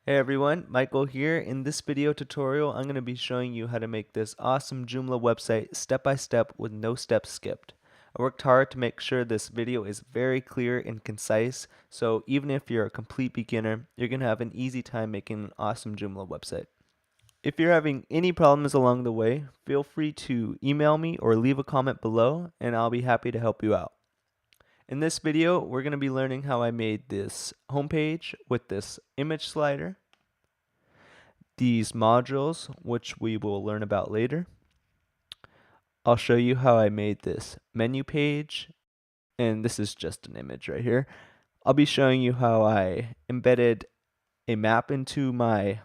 Hey everyone, Michael here. In this video tutorial, I'm going to be showing you how to make this awesome Joomla website step by step with no steps skipped. I worked hard to make sure this video is very clear and concise, so even if you're a complete beginner, you're going to have an easy time making an awesome Joomla website. If you're having any problems along the way, feel free to email me or leave a comment below and I'll be happy to help you out. In this video, we're going to be learning how I made this homepage with this image slider, these modules, which we will learn about later. I'll show you how I made this menu page, and this is just an image right here. I'll be showing you how I embedded a map into my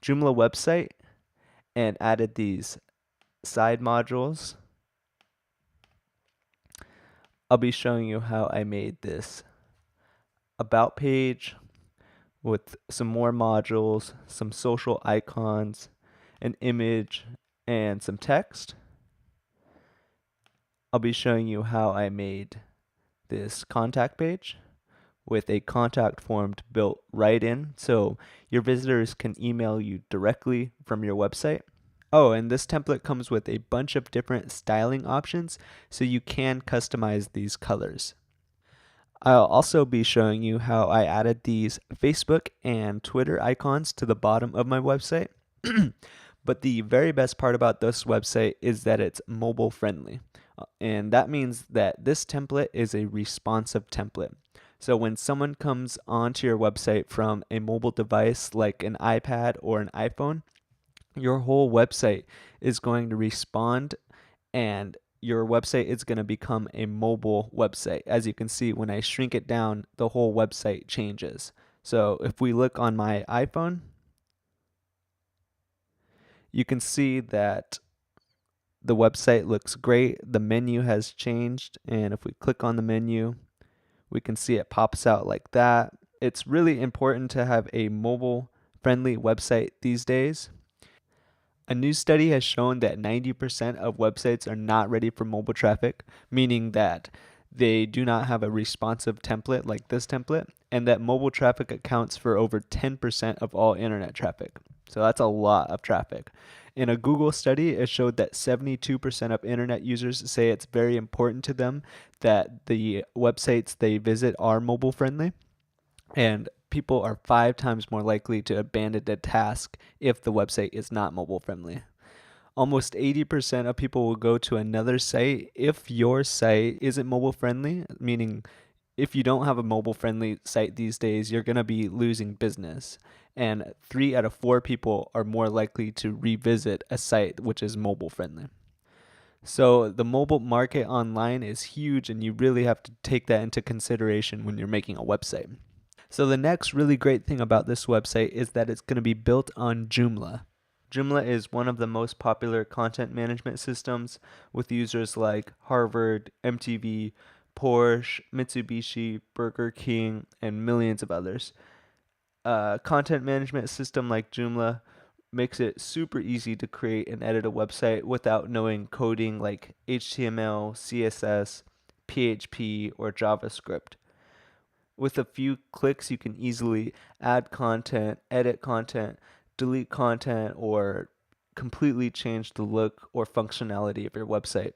Joomla website and added these side modules. I'll be showing you how I made this about page with some more modules, some social icons, an image, and some text. I'll be showing you how I made this contact page with a contact form built right in so your visitors can email you directly from your website. Oh, and this template comes with a bunch of different styling options so you can customize these colors. I'll also be showing you how I added these Facebook and Twitter icons to the bottom of my website. But the very best part about this website is that it's mobile friendly. And that means that this template is a responsive template. So when someone comes onto your website from a mobile device like an iPad or an iPhone, your whole website is going to respond and your website is going to become a mobile website. As you can see, when I shrink it down, the whole website changes. So if we look on my iPhone, you can see that the website looks great. The menu has changed, and if we click on the menu, we can see it pops out like that. It's really important to have a mobile friendly website these days. A new study has shown that 90% of websites are not ready for mobile traffic, meaning that they do not have a responsive template like this template, and that mobile traffic accounts for over 10% of all internet traffic. So that's a lot of traffic. In a Google study, it showed that 72% of internet users say it's very important to them that the websites they visit are mobile friendly. And people are 5 times more likely to abandon a task if the website is not mobile friendly. Almost 80% of people will go to another site if your site isn't mobile friendly, meaning if you don't have a mobile friendly site these days, you're going to be losing business. And 3 out of 4 people are more likely to revisit a site which is mobile friendly. So the mobile market online is huge, and you really have to take that into consideration when you're making a website. So the next really great thing about this website is that it's going to be built on Joomla. Joomla is one of the most popular content management systems with users like Harvard, MTV, Porsche, Mitsubishi, Burger King, and millions of others. A content management system like Joomla makes it super easy to create and edit a website without knowing coding like HTML, CSS, PHP, or JavaScript. With a few clicks, you can easily add content, edit content, delete content, or completely change the look or functionality of your website.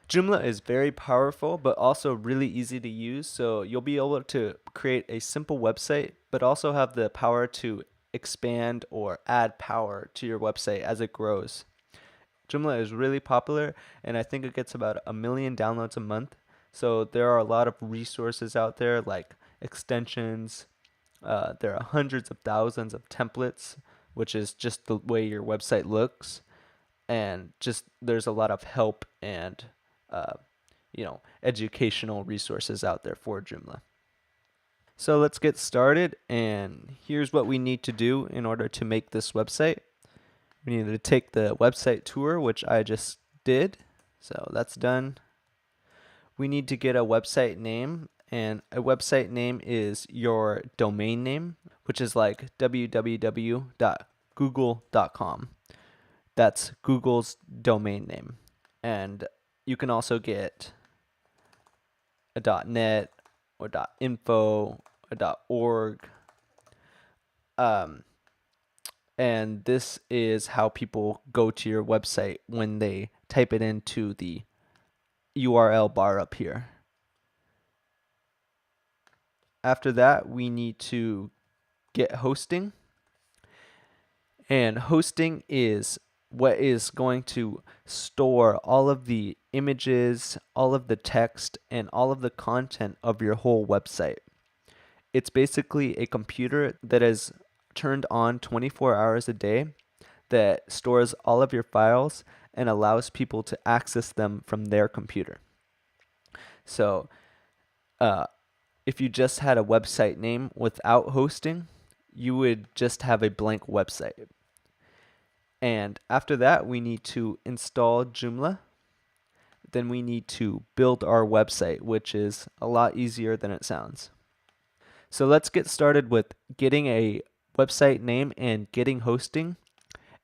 Joomla is very powerful, but also really easy to use, so you'll be able to create a simple website, but also have the power to expand or add power to your website as it grows. Joomla is really popular, and I think it gets about 1 million downloads a month. So there are a lot of resources out there like extensions. There are hundreds of thousands of templates, which is just the way your website looks, and just there's a lot of help and uh, educational resources out there for Joomla. So let's get started, and here's what we need to do in order to make this website. We need to take the website tour, which I just did. So that's done. We need to get a website name, and a website name is your domain name, which is like www.google.com. That's Google's domain name. And you can also get a .net or .info, a .org, Um, and this is how people go to your website when they type it into the URL bar up here. After that, we need to get hosting. And hosting is what is going to store all of the images, all of the text, and all of the content of your whole website. It's basically a computer that is turned on 24 hours a day that stores all of your files and allows people to access them from their computer. So, uh, if you just had a website name without hosting, you would just have a blank website. And after that, we need to install Joomla. Then we need to build our website, which is a lot easier than it sounds. So let's get started with getting a website name and getting hosting.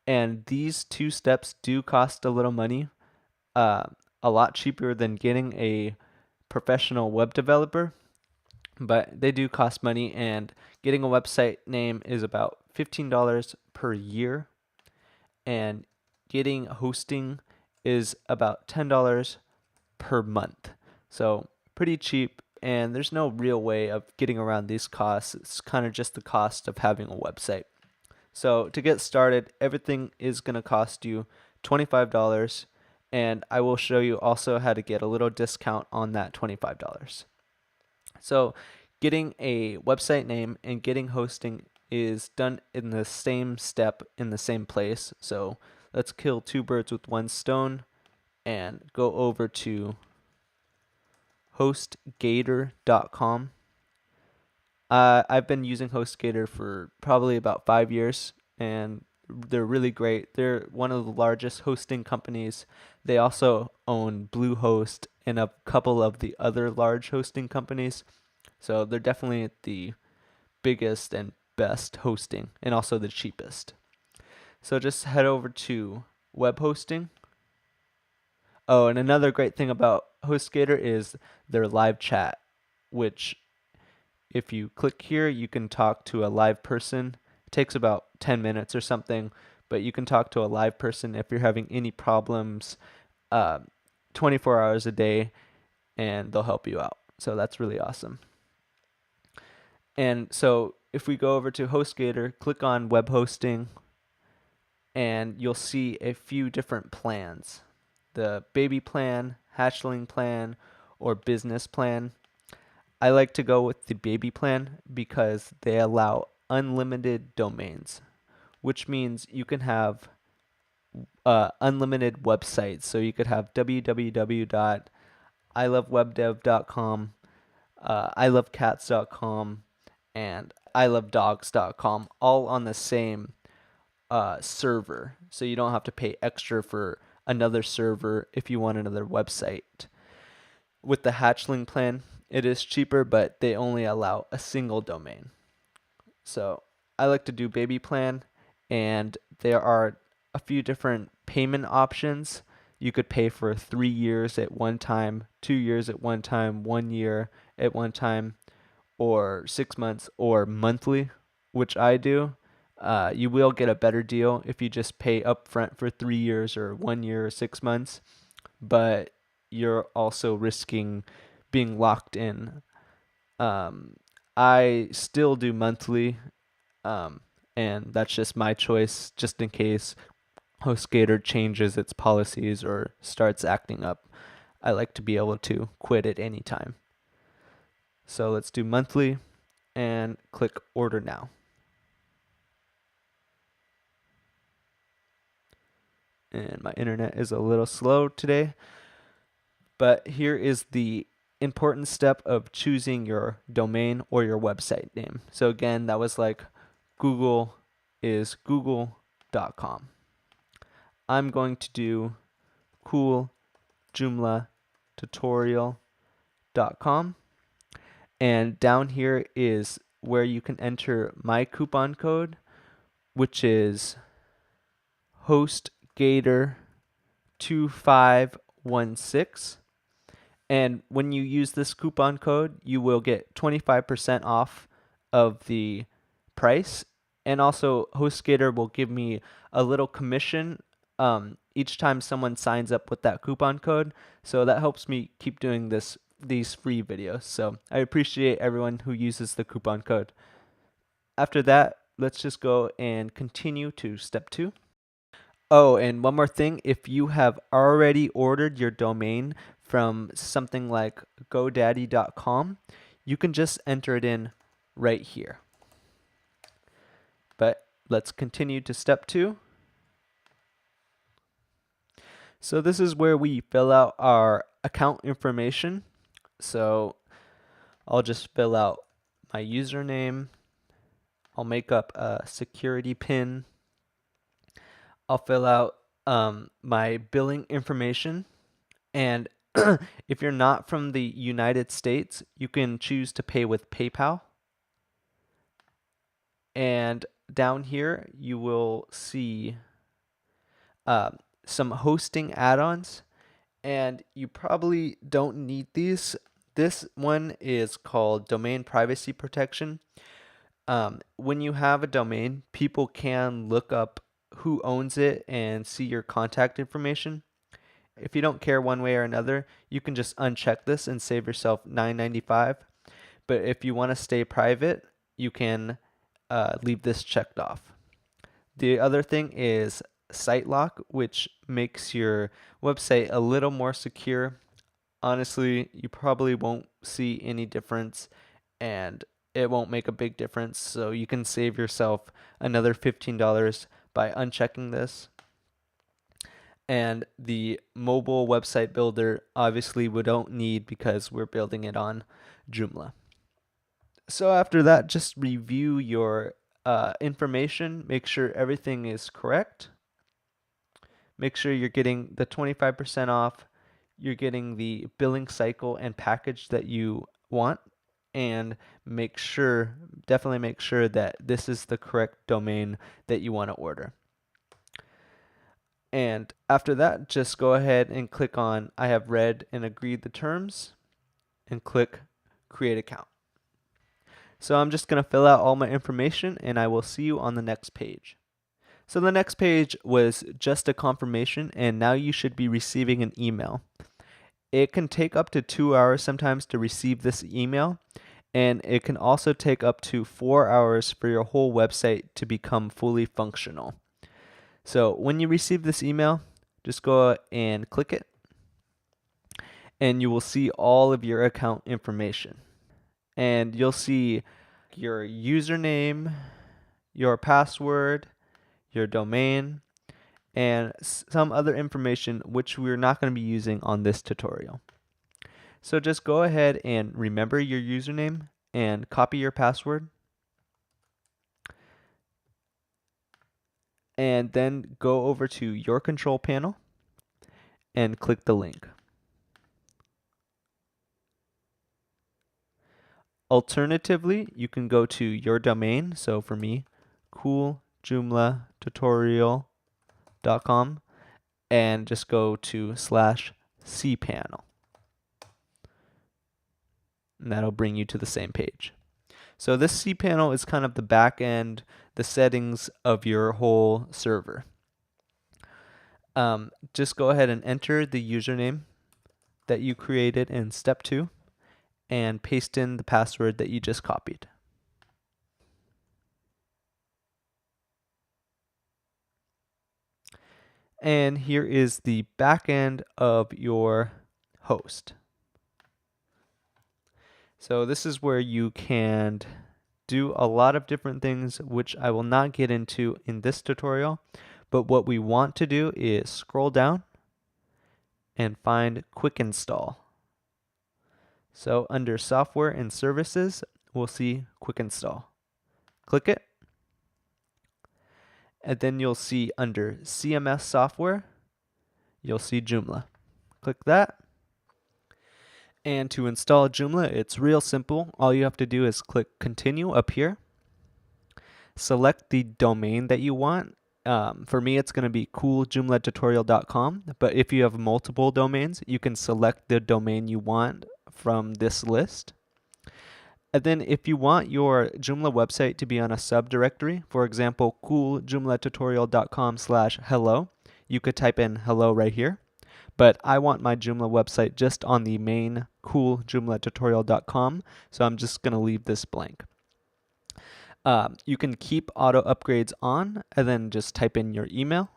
And these two steps do cost a little money, uh, a lot cheaper than getting a professional web developer, but they do cost money. And getting a website name is about $15 per year, and getting hosting is about $10 per month. So pretty cheap, and there's no real way of getting around these costs. It's kind of just the cost of having a website. So to get started, everything is going to cost you $25, and I will show you also how to get a little discount on that $25. So getting a website name and getting hosting is done in the same step in the same place. So let's kill two birds with one stone and go over to hostgator.com. I've been using HostGator for probably about 5 years, and they're really great. They're one of the largest hosting companies. They also own Bluehost and a couple of the other large hosting companies. So they're definitely the biggest and best hosting, and also the cheapest. So just head over to web hosting. Oh, and another great thing about HostGator is their live chat, which if you click here, you can talk to a live person. It takes about 10 minutes or something, but you can talk to a live person if you're having any problems, uh, 24 hours a day, and they'll help you out. So that's really awesome. And so if we go over to HostGator, click on web hosting, and you'll see a few different plans. The baby plan, hatchling plan, or business plan. I like to go with the baby plan because they allow unlimited domains, which means you can have unlimited websites. So you could have www.ilovewebdev.com, ilovecats.com, and ilovedogs.com, all on the same server. So you don't have to pay extra for another server if you want another website. With the hatchling plan, it is cheaper, but they only allow a single domain. So I like to do baby plan, and there are a few different payment options. You could pay for 3 years at one time, 2 years at one time, 1 year at one time, or 6 months, or monthly, which I do. You will get a better deal if you just pay upfront for 3 years or 1 year or 6 months, but you're also risking being locked in. Um, I still do monthly, um, and that's just my choice, just in case HostGator changes its policies or starts acting up. I like to be able to quit at any time. So let's do monthly and click order now. And my internet is a little slow today, but here is the important step of choosing your domain or your website name. So again, that was like Google is google.com. I'm going to do cool Joomla tutorial.com, and down here is where you can enter my coupon code, which is HostGator2516. And when you use this coupon code, you will get 25% off of the price, And also, HostGator will give me a little commission each time someone signs up with that coupon code. So that helps me keep doing these free videos. So I appreciate everyone who uses the coupon code. After that, let's just go and continue to step 2. Oh, and one more thing, if you have already ordered your domain from something like GoDaddy.com, you can just enter it in right here. But let's continue to step 2. So this is where we fill out our account information. So I'll just fill out my username. I'll make up a security pin. I'll fill out my billing information. And if you're not from the United States, you can choose to pay with PayPal. And down here, you will see some hosting add-ons, and you probably don't need these. This one is called Domain Privacy Protection. When you have a domain, people can look up who owns it and see your contact information. If you don't care one way or another, you can just uncheck this and save yourself $9.95. But if you want to stay private, you can leave this checked off. The other thing is site lock, which makes your website a little more secure. Honestly, you probably won't see any difference, and it won't make a big difference. So you can save yourself another $15 by unchecking this. And the mobile website builder, obviously we don't need because we're building it on Joomla. So after that, just review your information, make sure everything is correct. Make sure you're getting the 25% off, you're getting the billing cycle and package that you want, and definitely make sure that this is the correct domain that you want to order. And after that, just go ahead and click on I have read and agreed the terms and click create account. So I'm just going to fill out all my information and I will see you on the next page. So the next page was just a confirmation, and now you should be receiving an email. It can take up to 2 hours sometimes to receive this email, and it can also take up to 4 hours for your whole website to become fully functional. So when you receive this email, just go and click it, and you will see all of your account information. And you'll see your username, your password, your domain, and some other information which we're not going to be using on this tutorial. So just go ahead and remember your username and copy your password. And then go over to your control panel and click the link. Alternatively, you can go to your domain. So for me, cooljoomlatutorial.com, and just go to /cpanel. And that'll bring you to the same page. So this cPanel is kind of the back end, the settings of your whole server. Just go ahead and enter the username that you created in step 2 and paste in the password that you just copied. And here is the back end of your host. So this is where you can do a lot of different things, which I will not get into in this tutorial. But what we want to do is scroll down and find Quick Install. So under Software and Services, we'll see Quick Install. Click it. And then you'll see under CMS Software, you'll see Joomla. Click that. And to install Joomla, it's real simple. All you have to do is click Continue up here. Select the domain that you want. For me, it's going to be cooljoomlatutorial.com. But if you have multiple domains, you can select the domain you want from this list. And then if you want your Joomla website to be on a subdirectory, for example, cooljoomlatutorial.com/hello, you could type in hello right here. But I want my Joomla website just on the main cooljoomlatutorial.com, so I'm just going to leave this blank. You can keep auto upgrades on and then just type in your email.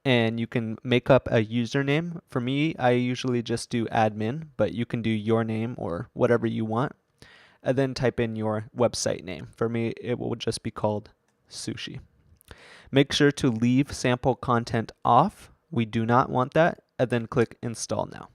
And you can make up a username. For me, I usually just do admin, but you can do your name or whatever you want. And then type in your website name. For me, it will just be called sushi. Make sure to leave sample content off. We do not want that. And then click install now.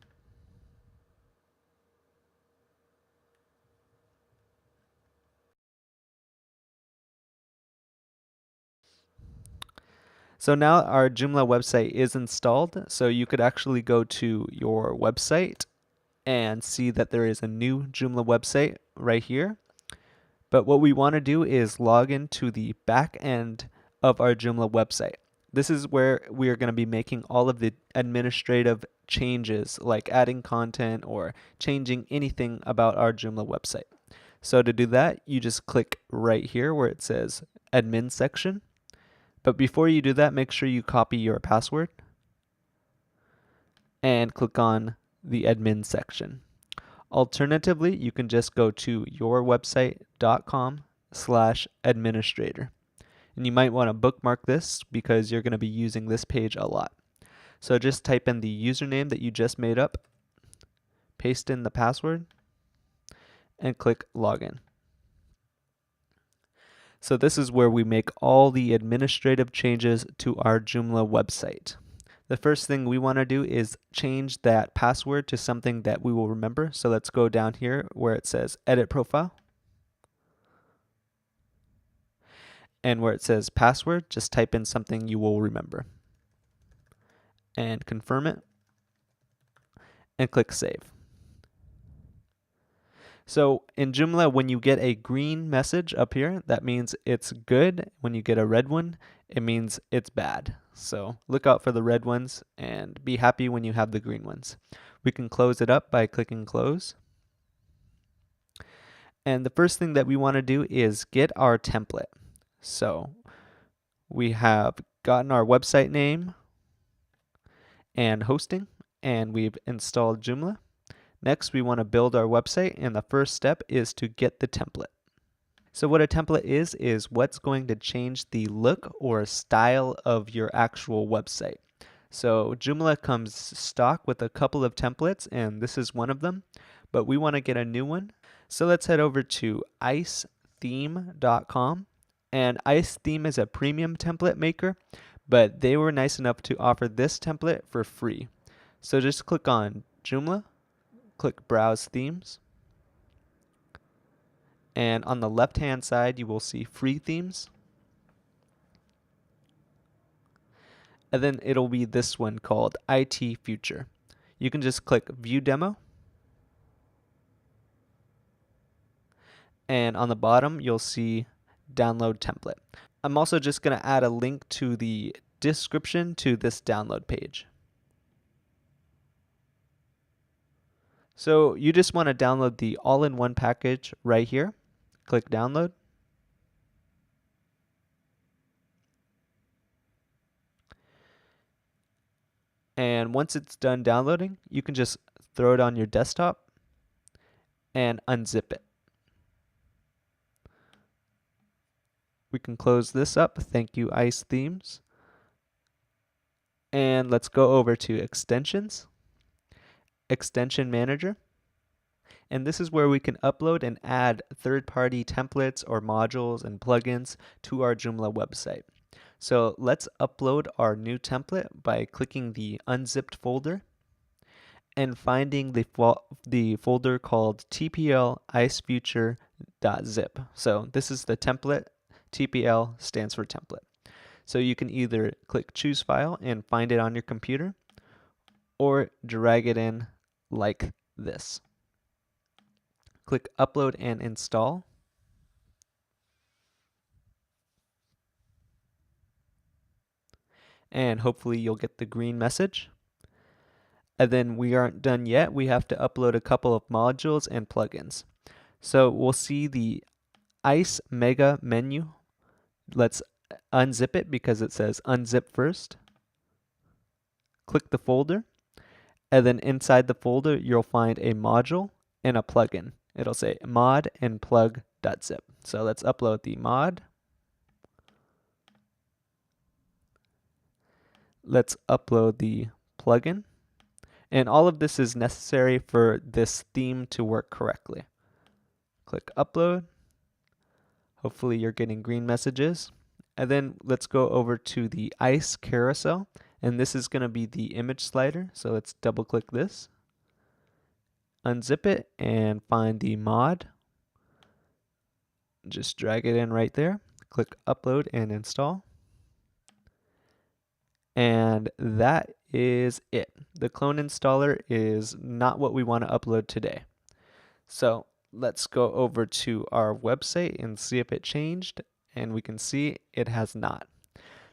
So now our Joomla website is installed. So you could actually go to your website and see that there is a new Joomla website right here. But what we want to do is log into the back end of our Joomla website. This is where we are going to be making all of the administrative changes, like adding content or changing anything about our Joomla website. So to do that, you just click right here where it says admin section. But before you do that, make sure you copy your password and click on the admin section. Alternatively, you can just go to yourwebsite.com/administrator. And you might want to bookmark this because you're going to be using this page a lot. So just type in the username that you just made up, paste in the password, and click login. So this is where we make all the administrative changes to our Joomla website. The first thing we want to do is change that password to something that we will remember. So let's go down here where it says edit profile. And where it says password, just type in something you will remember. And confirm it. And click save. So in Joomla, when you get a green message up here, that means it's good. When you get a red one, it means it's bad. So look out for the red ones and be happy when you have the green ones. We can close it up by clicking close. And the first thing that we want to do is get our template. So we have gotten our website name and hosting, and we've installed Joomla. Next, we want to build our website, and the first step is to get the template. So what a template is what's going to change the look or style of your actual website. So Joomla comes stock with a couple of templates, and this is one of them, but we want to get a new one. So let's head over to icetheme.com, and IceTheme is a premium template maker, but they were nice enough to offer this template for free. So just click on Joomla, click Browse Themes, and on the left hand side you will see free themes, and then it'll be this one called IT Future. You can just click View Demo, and on the bottom you'll see Download Template. I'm also just going to add a link to the description to this download page. So you just want to download the all-in-one package right here. Click download. And once it's done downloading, you can just throw it on your desktop and unzip it. We can close this up. Thank you, Ice Themes. And let's go over to Extensions, Extension Manager. And this is where we can upload and add third-party templates or modules and plugins to our Joomla website. So let's upload our new template by clicking the unzipped folder and finding the folder called tpl icefuture.zip. So this is the template. TPL stands for template. So you can either click choose file and find it on your computer, or drag it in like this. Click upload and install. And hopefully you'll get the green message. And then we aren't done yet. We have to upload a couple of modules and plugins. So we'll see the ICE Mega menu. Let's unzip it because it says unzip first. Click the folder, and then inside the folder you'll find a module and a plugin. It'll say mod and plug.zip. So let's upload the mod. Let's upload the plugin. And all of this is necessary for this theme to work correctly. Click upload. Hopefully you're getting green messages. And then let's go over to the ice carousel. And this is going to be the image slider. So let's double click this. Unzip it and find the mod. Just drag it in right there. Click upload and install. And that is it. The clone installer is not what we want to upload today. So let's go over to our website and see if it changed. And we can see it has not.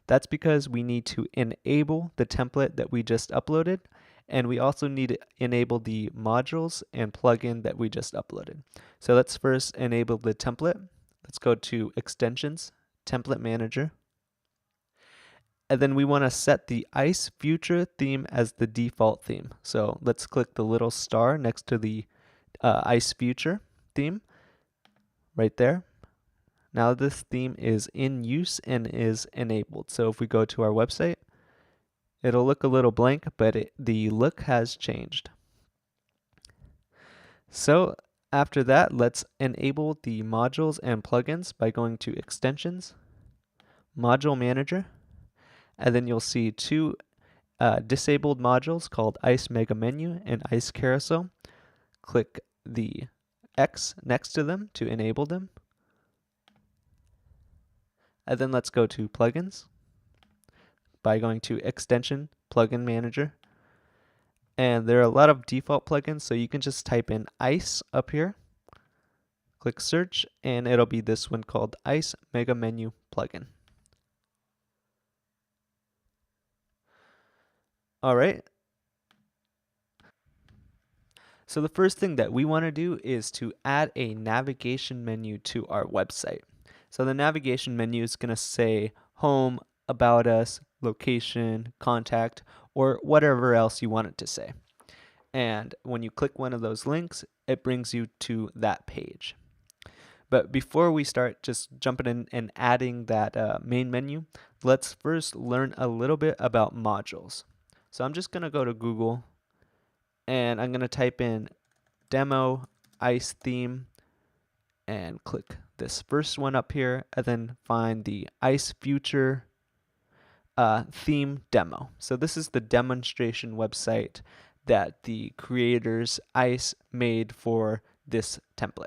That's because we need to enable the template that we just uploaded, and we also need to enable the modules and plugin that we just uploaded. So let's first enable the template. Let's go to Extensions, Template Manager, and then we want to set the ICE Future theme as the default theme. So let's click the little star next to the ICE Future theme right there. Now this theme is in use and is enabled. So if we go to our website, it'll look a little blank, but the look has changed. So after that, let's enable the modules and plugins by going to Extensions, Module Manager, and then you'll see two disabled modules called Ice Mega Menu and Ice Carousel. Click the X next to them to enable them. And then let's go to Plugins by going to Extension, Plugin Manager. And there are a lot of default plugins, so you can just type in ICE up here. Click search, and it'll be this one called ICE Mega Menu Plugin. All right. So the first thing that we want to do is to add a navigation menu to our website. So the navigation menu is going to say home, about us, location, contact, or whatever else you want it to say. And when you click one of those links, it brings you to that page. But before we start just jumping in and adding that main menu, let's first learn a little bit about modules. So I'm just going to go to Google and I'm going to type in demo ice theme and click this first one up here and then find the ice future theme demo. So this is the demonstration website that the creators ice made for this template.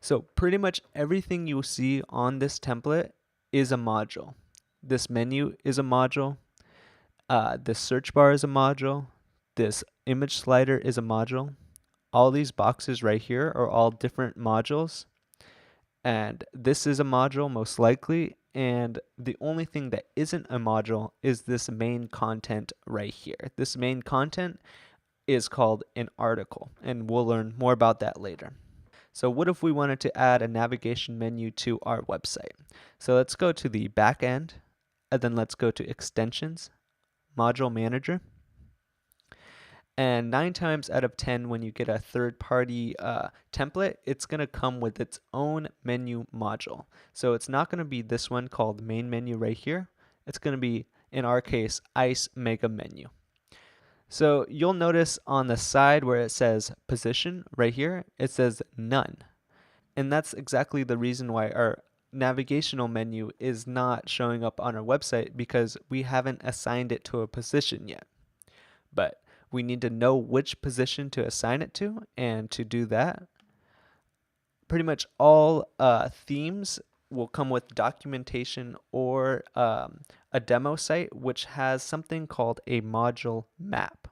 So pretty much everything you see on this template is a module. This menu is a module. This search bar is a module. This image slider is a module. All these boxes right here are all different modules. And this is a module most likely. And the only thing that isn't a module is this main content right here. This main content is called an article, and we'll learn more about that later. So what if we wanted to add a navigation menu to our website? So let's go to the back end, and then let's go to Extensions, Module Manager. And 9 times out of 10, when you get a third-party template, it's going to come with its own menu module. So it's not going to be this one called Main Menu right here. It's going to be, in our case, Ice Mega Menu. So you'll notice on the side where it says Position right here, it says None. And that's exactly the reason why our navigational menu is not showing up on our website, because we haven't assigned it to a position yet. But we need to know which position to assign it to, and to do that, pretty much all themes will come with documentation or a demo site which has something called a module map.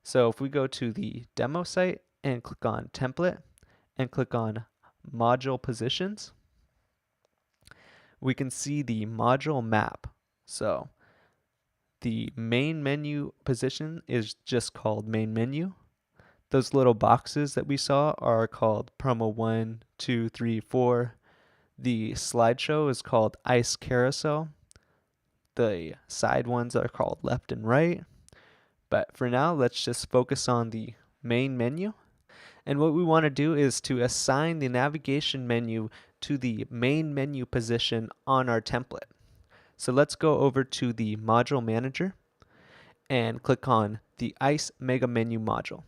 So if we go to the demo site and click on template and click on module positions, we can see the module map. So the main menu position is just called main menu. Those little boxes that we saw are called promo 1, 2, 3, 4. The slideshow is called ice carousel. The side ones are called left and right. But for now, let's just focus on the main menu. And what we want to do is to assign the navigation menu to the main menu position on our template. So let's go over to the module manager and click on the ICE Mega Menu module.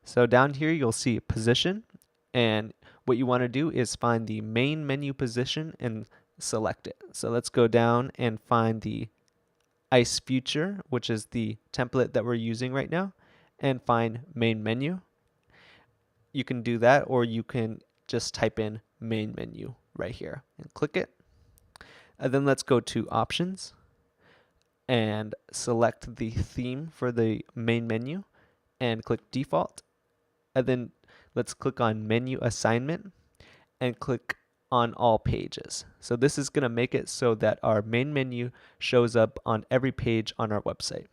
So down here you'll see position, and what you want to do is find the main menu position and select it. So let's go down and find the ICE Future, which is the template that we're using right now, and find main menu. You can do that, or you can just type in main menu right here and click it. And then let's go to options and select the theme for the main menu and click default. And then let's click on menu assignment and click on all pages. So this is going to make it so that our main menu shows up on every page on our website.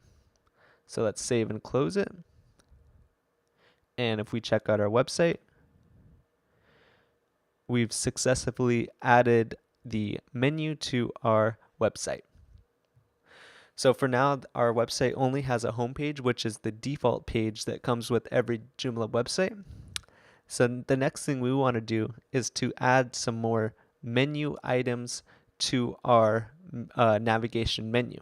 So let's save and close it. And if we check out our website, we've successfully added the menu to our website. So for now, our website only has a home page, which is the default page that comes with every Joomla website. So the next thing we want to do is to add some more menu items to our navigation menu.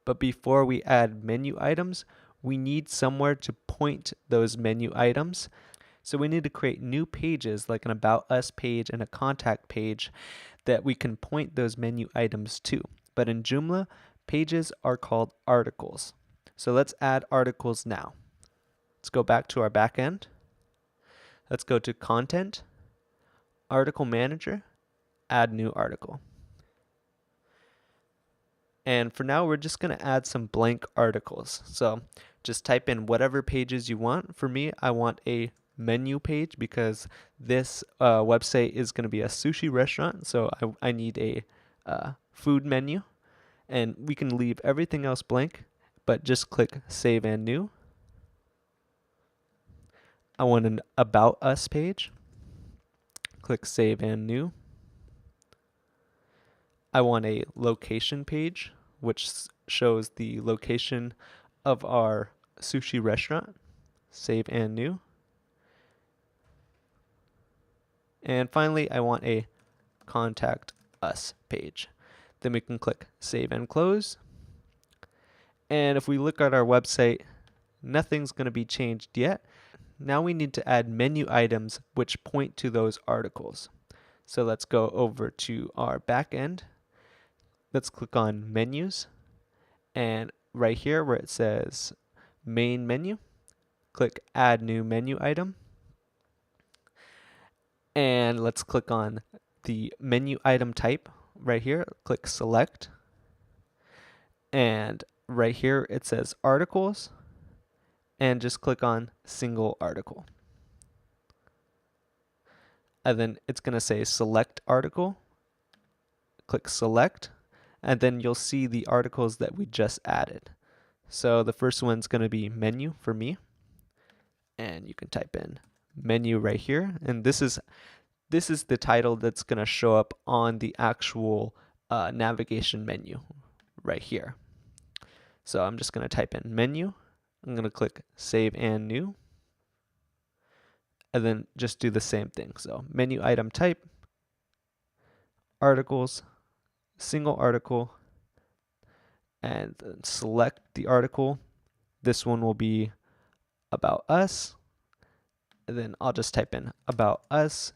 But before we add menu items, we need somewhere to point those menu items. So we need to create new pages like an About Us page and a Contact page that we can point those menu items to. But in Joomla, pages are called articles. So let's add articles now. Let's go back to our back end. Let's go to Content, Article Manager, Add New Article. And for now, we're just going to add some blank articles. So just type in whatever pages you want. For me, I want a menu page because this website is going to be a sushi restaurant. So I need a food menu. And we can leave everything else blank, but just click Save and New. I want an About Us page. Click Save and New. I want a location page, which shows the location of our sushi restaurant. Save and New. And finally, I want a Contact Us page. Then we can click Save and Close. And if we look at our website, nothing's going to be changed yet. Now we need to add menu items which point to those articles. So let's go over to our back end. Let's click on Menus. And right here where it says Main Menu, click Add New Menu Item. And let's click on the menu item type right here. Click Select. And right here it says Articles. And just click on Single Article. And then it's going to say Select Article. Click Select. And then you'll see the articles that we just added. So the first one's going to be Menu for me. And you can type in Menu right here. And this is the title that's going to show up on the actual navigation menu right here. So I'm just going to type in Menu. I'm going to click Save and New. And then just do the same thing. So menu item type, articles, single article, and then select the article. This one will be About Us. And then I'll just type in About Us.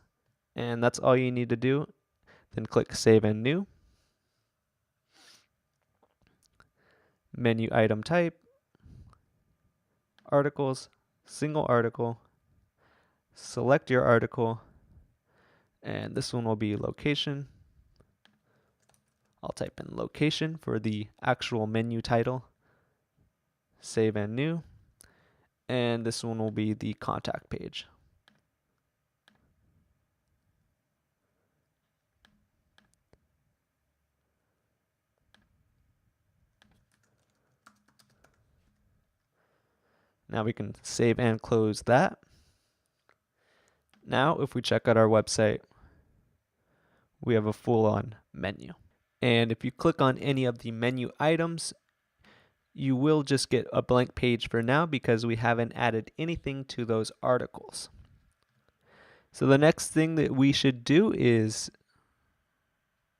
And that's all you need to do. Then click Save and New. Menu item type, articles, single article, select your article, and this one will be location. I'll type in location for the actual menu title, Save and New, and this one will be the contact page. Now we can save and close that. Now if we check out our website, we have a full-on menu. And if you click on any of the menu items, you will just get a blank page for now because we haven't added anything to those articles. So the next thing that we should do is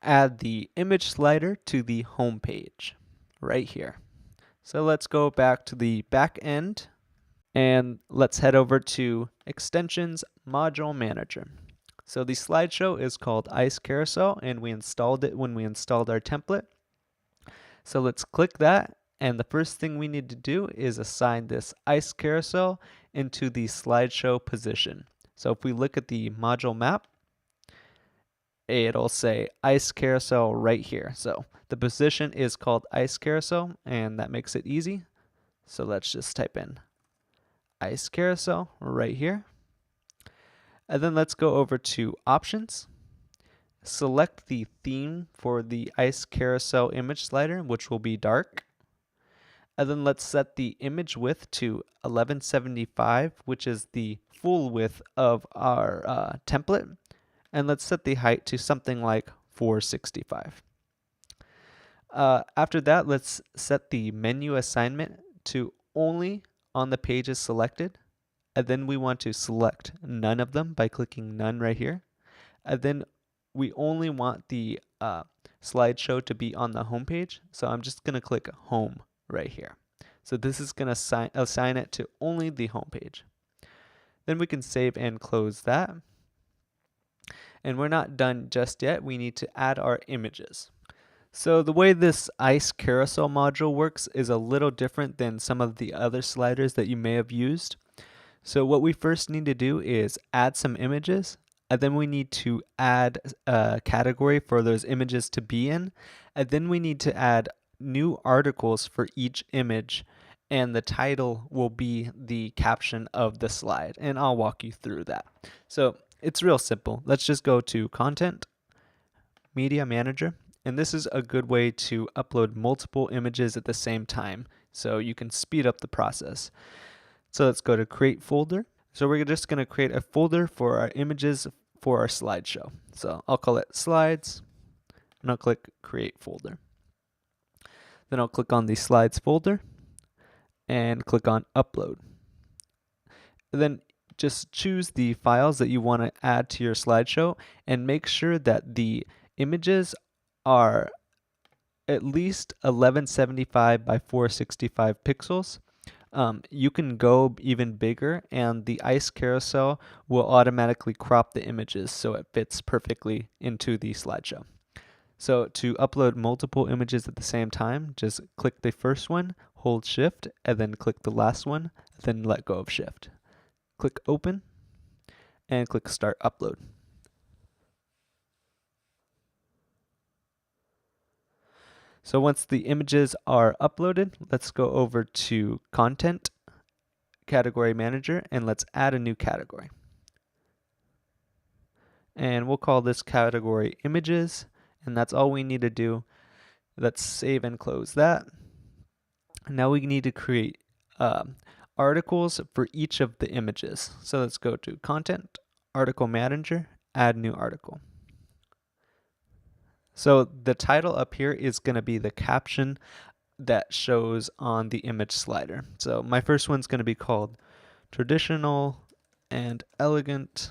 add the image slider to the home page right here. So let's go back to the back end and let's head over to Extensions Module Manager. So the slideshow is called Ice Carousel and we installed it when we installed our template. So let's click that, and the first thing we need to do is assign this Ice Carousel into the slideshow position. So if we look at the module map, it'll say Ice Carousel right here. So the position is called Ice Carousel, and that makes it easy. So let's just type in Ice Carousel right here. And then let's go over to Options. Select the theme for the Ice Carousel image slider, which will be dark. And then let's set the image width to 1175, which is the full width of our template. And let's set the height to something like 465. After that, let's set the menu assignment to only on the pages selected. And then we want to select none of them by clicking none right here. And then we only want the slideshow to be on the home page. So I'm just going to click home right here. So this is going to assign it to only the home page. Then we can save and close that. And we're not done just yet. We need to add our images. So the way this Ice Carousel module works is a little different than some of the other sliders that you may have used. So what we first need to do is add some images, and then we need to add a category for those images to be in, and then we need to add new articles for each image, and the title will be the caption of the slide, and I'll walk you through that. So it's real simple. Let's just go to Content, Media Manager, and this is a good way to upload multiple images at the same time, so you can speed up the process. So let's go to Create Folder. So we're just going to create a folder for our images for our slideshow. So I'll call it Slides, and I'll click Create Folder. Then I'll click on the Slides folder and click on Upload. And then just choose the files that you want to add to your slideshow and make sure that the images are at least 1175 by 465 pixels. You can go even bigger, and the Ice Carousel will automatically crop the images so it fits perfectly into the slideshow. So to upload multiple images at the same time, just click the first one, hold Shift, and then click the last one, then let go of Shift. Click Open, and click Start Upload. So once the images are uploaded, let's go over to Content, Category Manager, and let's add a new category. And we'll call this category Images, and that's all we need to do. Let's save and close that. Now we need to create articles for each of the images. So let's go to Content, Article Manager, Add New Article. So the title up here is going to be the caption that shows on the image slider. So my first one's going to be called Traditional and Elegant,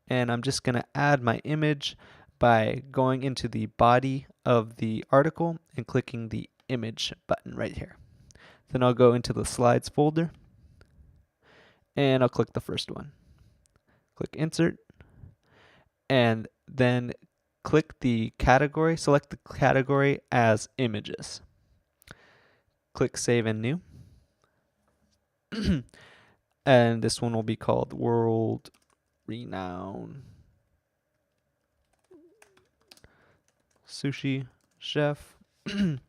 and I'm just going to add my image by going into the body of the article and clicking the image button right here. Then I'll go into the Slides folder and I'll click the first one. Click Insert, and then click the category, select the category as Images. Click Save and New. And this one will be called World Renowned Sushi Chef. And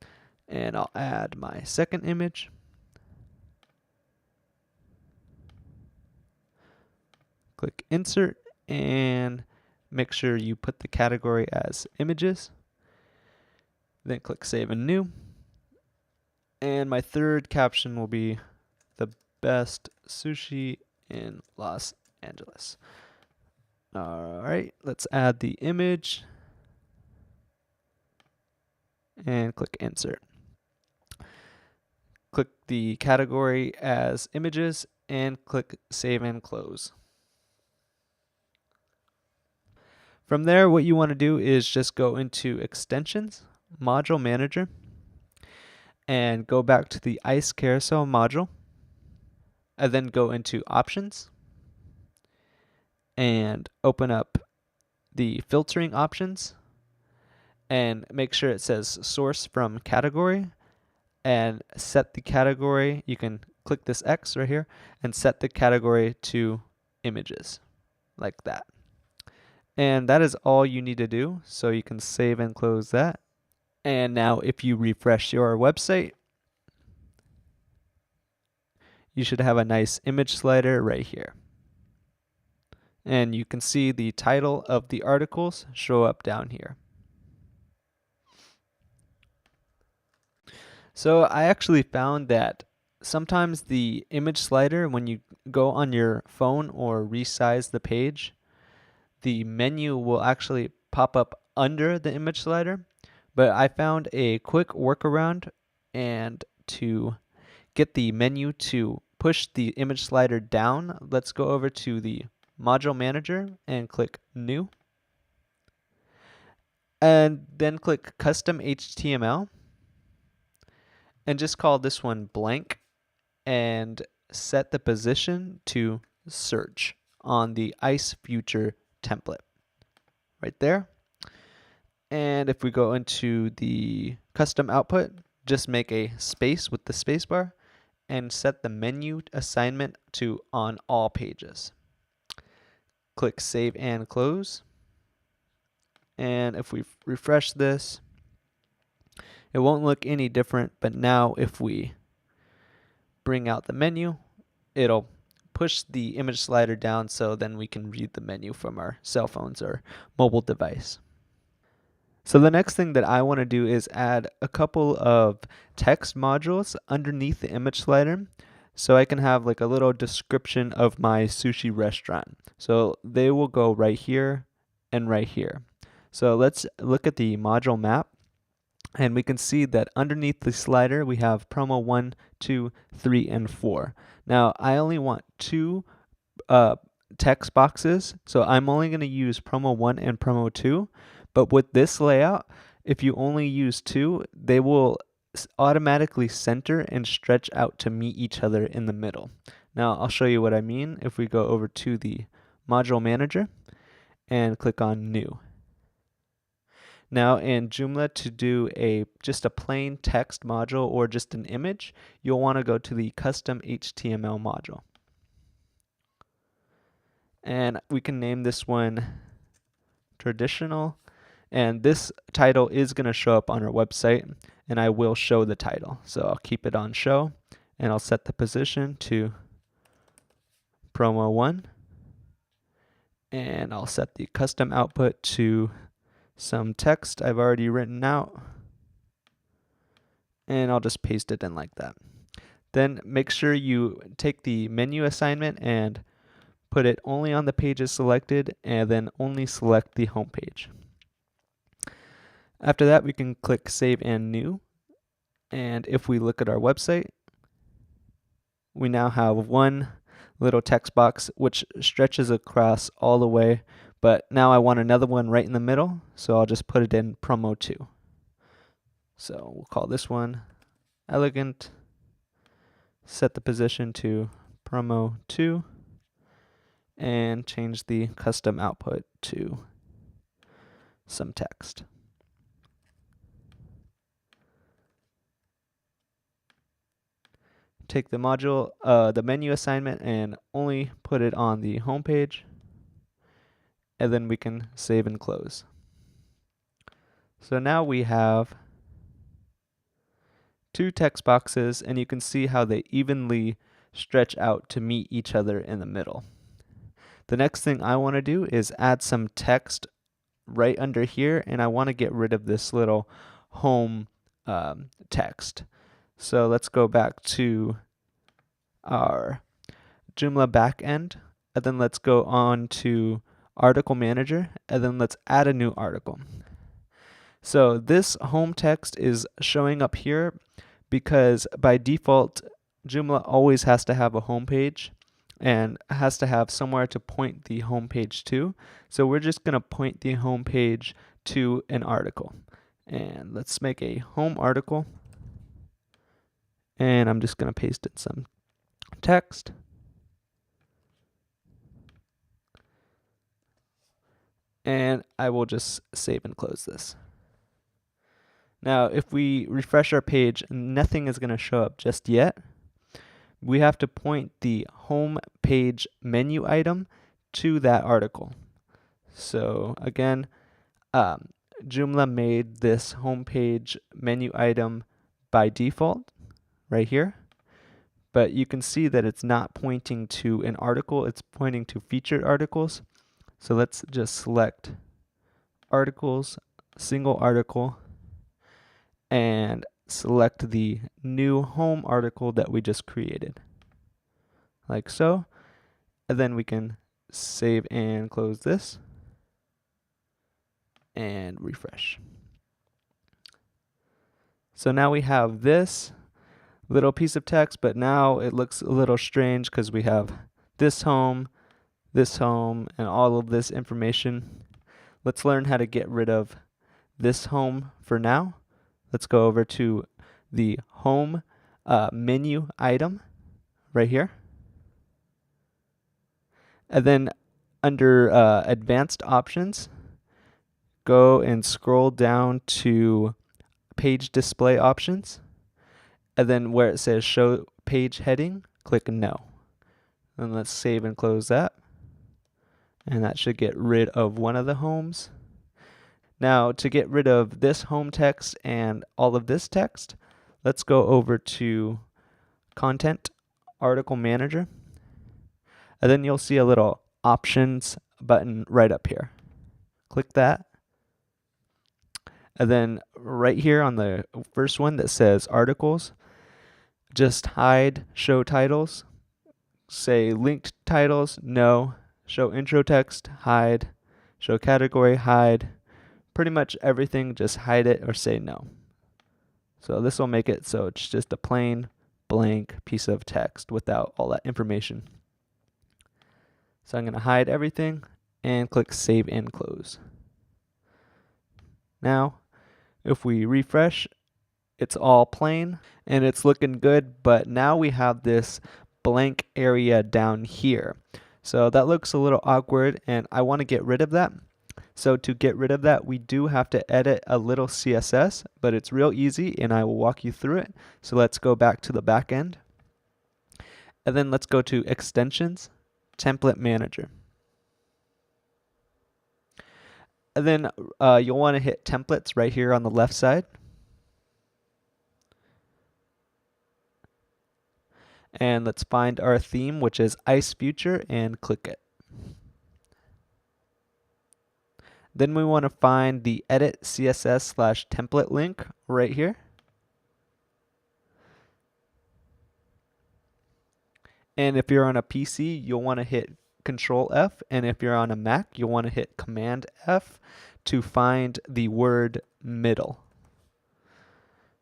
I'll add my second image. Click Insert and make sure you put the category as Images. Then click Save and New. And my third caption will be the best sushi in Los Angeles. All right, let's add the image and click insert. Click the category as images and click save and close. From there, what you want to do is just go into extensions, module manager, and go back to the ice carousel module, and then go into options and open up the filtering options and make sure it says source from category and set the category. You can click this X right here and set the category to images like that. And that is all you need to do. So you can save and close that. And now if you refresh your website, you should have a nice image slider right here. And you can see the title of the articles show up down here. So I actually found that sometimes the image slider, when you go on your phone or resize the page, the menu will actually pop up under the image slider. But I found a quick workaround, and to get the menu to push the image slider down, let's go over to the module manager and click new. And then click custom HTML and just call this one blank and set the position to search on the ICE future template right there. And if we go into the custom output, just make a space with the spacebar and set the menu assignment to on all pages. Click save and close. And if we refresh this, it won't look any different, but now if we bring out the menu, it'll push the image slider down so then we can read the menu from our cell phones or mobile device. So the next thing that I want to do is add a couple of text modules underneath the image slider so I can have like a little description of my sushi restaurant. So they will go right here and right here. So let's look at the module map. And we can see that underneath the slider, we have promo 1, 2, 3, and 4. Now, I only want 2 text boxes, so I'm only going to use promo 1 and promo 2. But with this layout, if you only use 2, they will automatically center and stretch out to meet each other in the middle. Now, I'll show you what I mean if we go over to the module manager and click on new. Now in Joomla, to do just a plain text module or just an image, you'll want to go to the custom HTML module. And we can name this one traditional. And this title is going to show up on our website, and I will show the title. So I'll keep it on show, and I'll set the position to promo 1. And I'll set the custom output to some text I've already written out, and I'll just paste it in like that. Then make sure you take the menu assignment and put it only on the pages selected, and then only select the home page. After that, we can click save and new, and if we look at our website, we now have one little text box which stretches across all the way. But now I want another one right in the middle, so I'll just put it in promo 2. So we'll call this one elegant, set the position to promo 2, and change the custom output to some text. Take the module, the menu assignment, and only put it on the home page. And then we can save and close. So now we have 2 text boxes, and you can see how they evenly stretch out to meet each other in the middle. The next thing I want to do is add some text right under here, and I want to get rid of this little home text. So let's go back to our Joomla backend, and then let's go on to article manager, and then let's add a new article. So this home text is showing up here because by default, Joomla always has to have a home page and has to have somewhere to point the home page to. So we're just going to point the home page to an article. And let's make a home article. And I'm just going to paste in some text. And I will just save and close this. Now, if we refresh our page, nothing is going to show up just yet. We have to point the home page menu item to that article. So again, Joomla made this home page menu item by default right here, but you can see that it's not pointing to an article, it's pointing to featured articles. So let's just select articles, single article, and select the new home article that we just created, like so. And then we can save and close this and refresh. So now we have this little piece of text, but now it looks a little strange because we have this home, and all of this information. Let's learn how to get rid of this home for now. Let's go over to the home menu item right here. And then under advanced options, go and scroll down to page display options. And then where it says show page heading, click no. And let's save and close that. And that should get rid of one of the homes. Now, to get rid of this home text and all of this text, let's go over to Content Article Manager. And then you'll see a little Options button right up here. Click that. And then right here on the first one that says Articles, just hide Show Titles. Say linked titles, no. Show intro text, hide. Show category, hide. Pretty much everything, just hide it or say no. So this will make it so it's just a plain blank piece of text without all that information. So I'm going to hide everything and click save and close. Now, if we refresh, it's all plain and it's looking good, but now we have this blank area down here. So that looks a little awkward and I want to get rid of that. So to get rid of that, we do have to edit a little CSS, but it's real easy and I will walk you through it. So let's go back to the back end. And then let's go to Extensions, Template Manager. And then you'll want to hit Templates right here on the left side. And let's find our theme, which is Ice Future, and click it. Then we want to find the Edit CSS/template link right here. And if you're on a PC, you'll want to hit Control F, and if you're on a Mac, you'll want to hit Command F to find the word middle.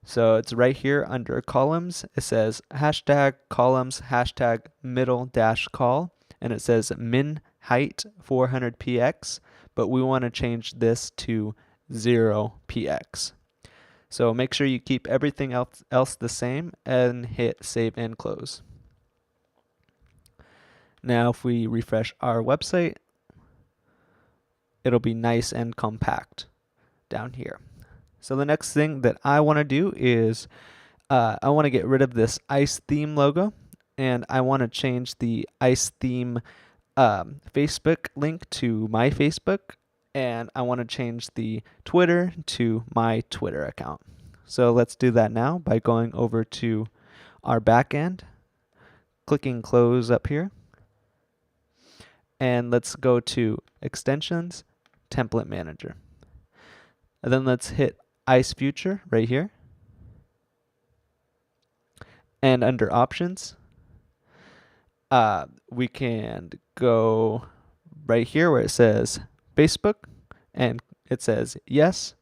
So it's right here under columns. It says hashtag columns hashtag middle dash call, and it says min height 400px, but we want to change this to 0px. So make sure you keep everything else the same and hit save and close. Now if we refresh our website, it'll be nice and compact down here. So the next thing that I want to do is I want to get rid of this ice theme logo, and I want to change the ice theme Facebook link to my Facebook, and I want to change the Twitter to my Twitter account. So let's do that now by going over to our backend, clicking close up here, and let's go to Extensions, Template Manager. And then let's hit Ice Future right here. And under Options, We can go right here where it says Facebook and it says yes.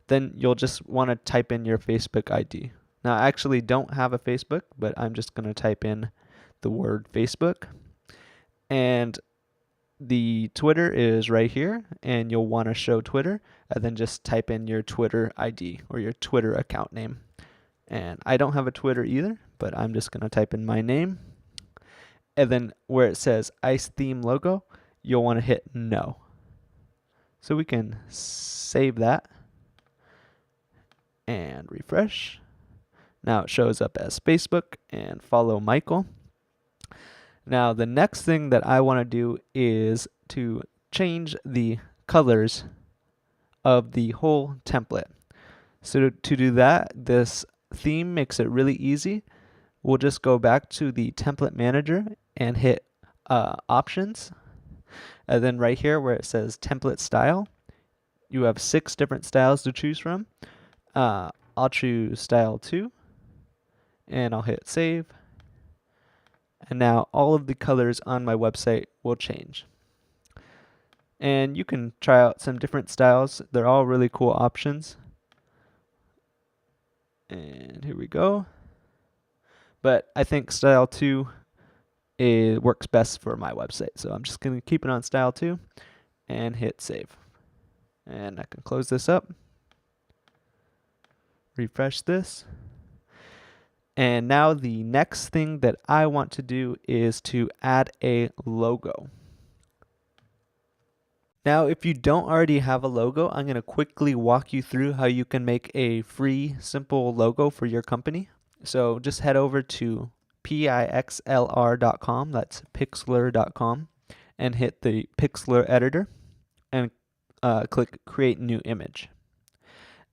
Then you'll just want to type in your Facebook ID. Now, I actually don't have a Facebook, but I'm just going to type in the word Facebook. And the Twitter is right here, and you'll want to show Twitter, and then just type in your Twitter ID or your Twitter account name. And I don't have a Twitter either, but I'm just going to type in my name. And then where it says Ice Theme logo, you'll want to hit no. So we can save that and refresh. Now it shows up as Facebook and follow Michael. Now the next thing that I want to do is to change the colors of the whole template. So to do that, this theme makes it really easy. We'll just go back to the template manager and hit options. And then right here where it says template style, you have 6 different styles to choose from. I'll choose style 2 and I'll hit save. And now all of the colors on my website will change. And you can try out some different styles. They're all really cool options. And here we go. But I think style 2 works best for my website. So I'm just going to keep it on style 2 and hit save. And I can close this up. Refresh this. And now the next thing that I want to do is to add a logo. Now, if you don't already have a logo, I'm going to quickly walk you through how you can make a free, simple logo for your company. So just head over to pixlr.com, that's pixlr.com, and hit the Pixlr editor and click Create New Image.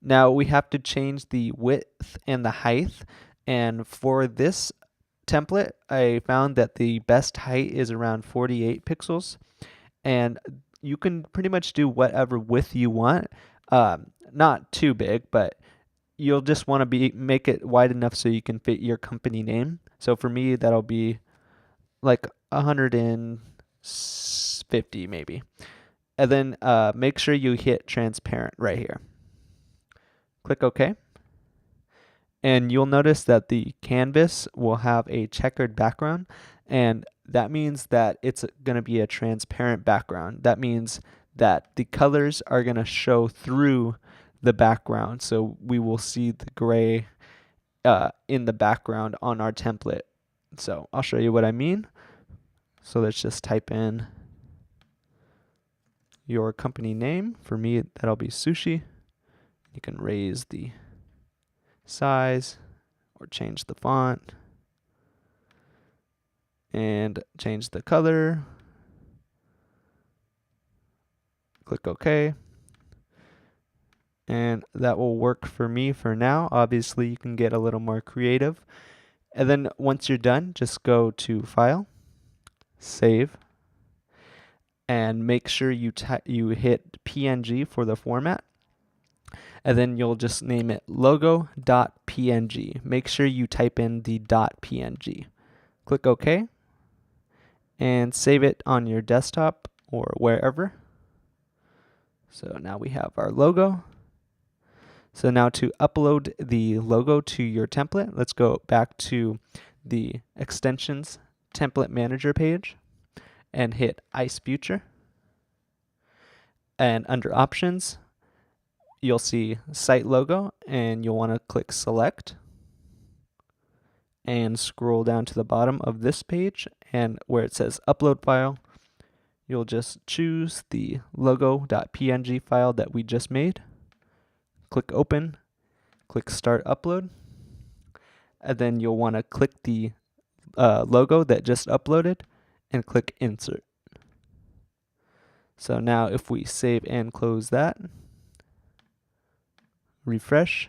Now we have to change the width and the height, and for this template, I found that the best height is around 48 pixels, and you can pretty much do whatever width you want. Not too big, but you'll just want to make it wide enough so you can fit your company name. So for me, that'll be like 150 maybe. And then make sure you hit transparent right here. Click OK. And you'll notice that the canvas will have a checkered background, and that means that it's going to be a transparent background. That means that the colors are going to show through the background, so we will see the gray in the background on our template. So I'll show you what I mean. So let's just type in your company name. For me, that'll be Sushi. You can raise the size or change the font and change the color. Click OK. And that will work for me for now. Obviously, you can get a little more creative. And then once you're done, just go to File, Save, and make sure you hit PNG for the format. And then you'll just name it logo.png. Make sure you type in the .png. Click OK and save it on your desktop or wherever. So now we have our logo. So now to upload the logo to your template, let's go back to the extensions template manager page and hit Ice Future. And under options, you'll see site logo, and you'll want to click select and scroll down to the bottom of this page, and where it says upload file, you'll just choose the logo.png file that we just made. Click open, click start upload, and then you'll want to click the logo that just uploaded and click insert. So now if we save and close that, refresh,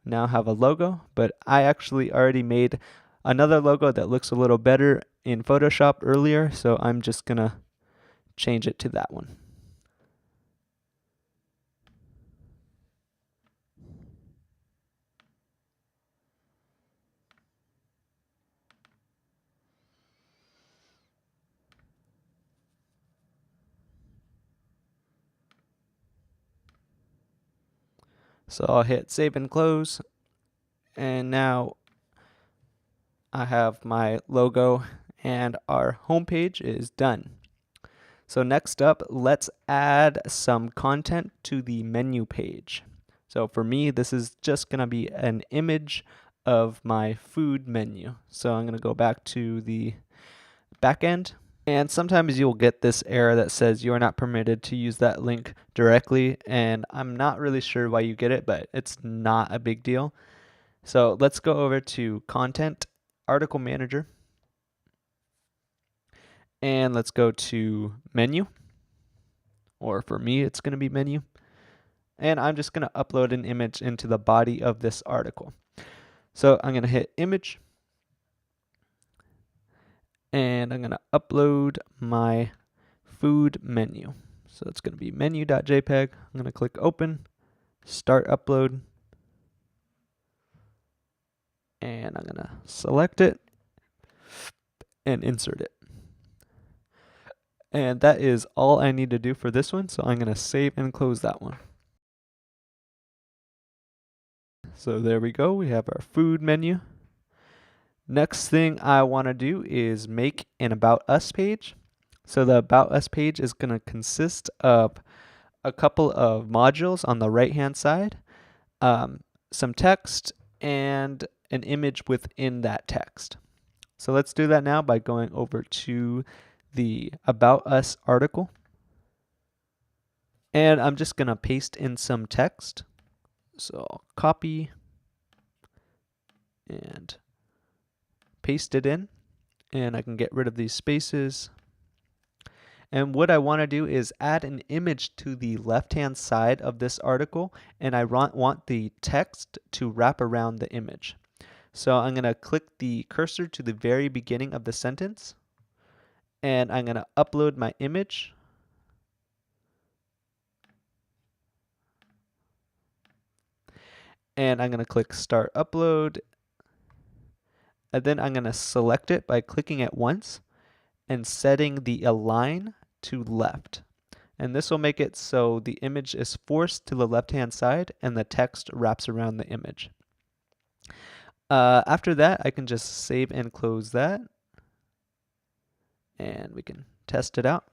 now have a logo, but I actually already made another logo that looks a little better in Photoshop earlier, so I'm just gonna change it to that one. So I'll hit save and close, and now I have my logo and our homepage is done. So next up, let's add some content to the menu page. So for me, this is just gonna be an image of my food menu. So I'm gonna go back to the backend, and sometimes you'll get this error that says you are not permitted to use that link directly, and I'm not really sure why you get it, but it's not a big deal. So let's go over to Content, Article Manager, and let's go to Menu, or for me, it's going to be Menu. And I'm just going to upload an image into the body of this article. So I'm going to hit Image, and I'm going to upload my food menu. So it's going to be menu.jpg. I'm going to click Open, Start Upload, and I'm going to select it and insert it. And that is all I need to do for this one, so I'm going to save and close that one. So there we go, we have our food menu. Next thing I want to do is make an About Us page. So the About Us page is going to consist of a couple of modules on the right hand side, some text, and an image within that text. So let's do that now by going over to the About Us article. And I'm just going to paste in some text. So I'll copy and paste it in, and I can get rid of these spaces. And what I want to do is add an image to the left-hand side of this article, and I want the text to wrap around the image. So I'm going to click the cursor to the very beginning of the sentence, and I'm going to upload my image. And I'm going to click Start Upload, and then I'm going to select it by clicking it once and setting the Align to left. And this will make it so the image is forced to the left-hand side and the text wraps around the image. After that, I can just save and close that, and we can test it out.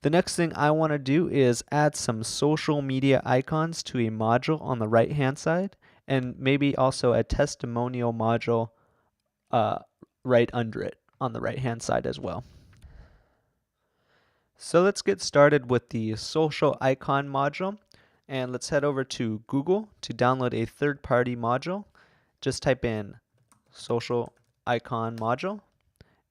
The next thing I want to do is add some social media icons to a module on the right-hand side, and maybe also a testimonial module right under it on the right-hand side as well. So let's get started with the social icon module, and let's head over to Google to download a third-party module. Just type in social icon module,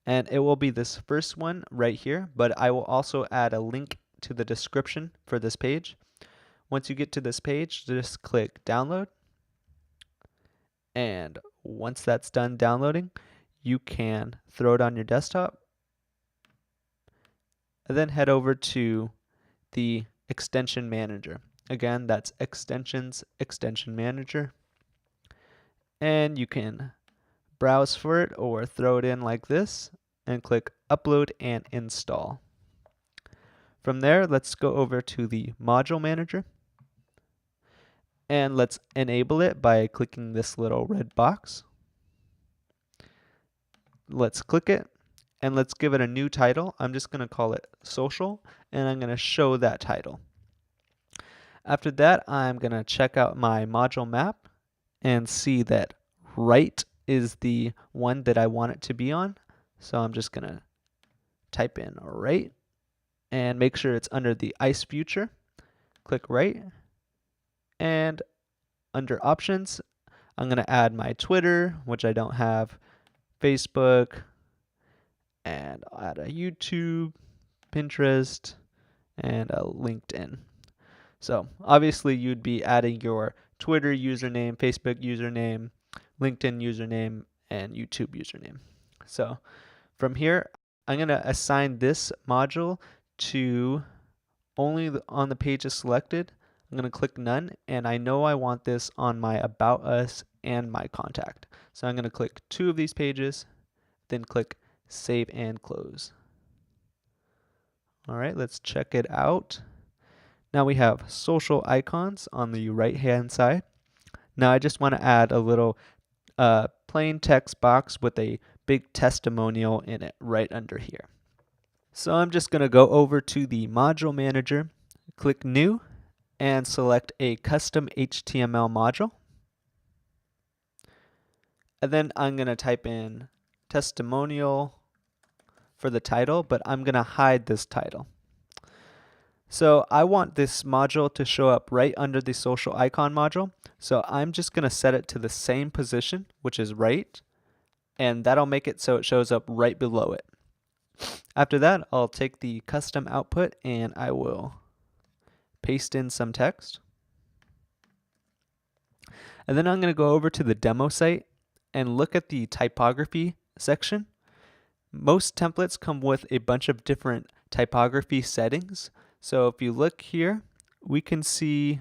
and it will be this first one right here, but I will also add a link to the description for this page. Once you get to this page, just click download, and once that's done downloading, you can throw it on your desktop, and then head over to the extension manager. Again, that's extensions, extension manager, and you can browse for it or throw it in like this and click upload and install. From there, let's go over to the module manager, and let's enable it by clicking this little red box. Let's click it, and let's give it a new title. I'm just going to call it social, and I'm going to show that title. After that, I'm going to check out my module map and see that right is the one that I want it to be on. So I'm just going to type in right and make sure it's under the ICE future. Click right, and under options, I'm going to add my Twitter, which I don't have, Facebook, and I'll add a YouTube, Pinterest, and a LinkedIn. So obviously you'd be adding your Twitter username, Facebook username, LinkedIn username, and YouTube username. So from here, I'm going to assign this module to only on the pages selected. I'm going to click none, and I know I want this on my About Us and my Contact. So I'm going to click 2 of these pages, then click Save and Close. All right, let's check it out. Now we have social icons on the right hand side. Now I just want to add a little plain text box with a big testimonial in it right under here. So I'm just going to go over to the module manager, click new, and select a custom HTML module. And then I'm going to type in testimonial for the title, but I'm going to hide this title. So I want this module to show up right under the social icon module. So I'm just going to set it to the same position, which is right, and that'll make it so it shows up right below it. After that, I'll take the custom output and I will paste in some text. And then I'm going to go over to the demo site and look at the typography section. Most templates come with a bunch of different typography settings. So if you look here, we can see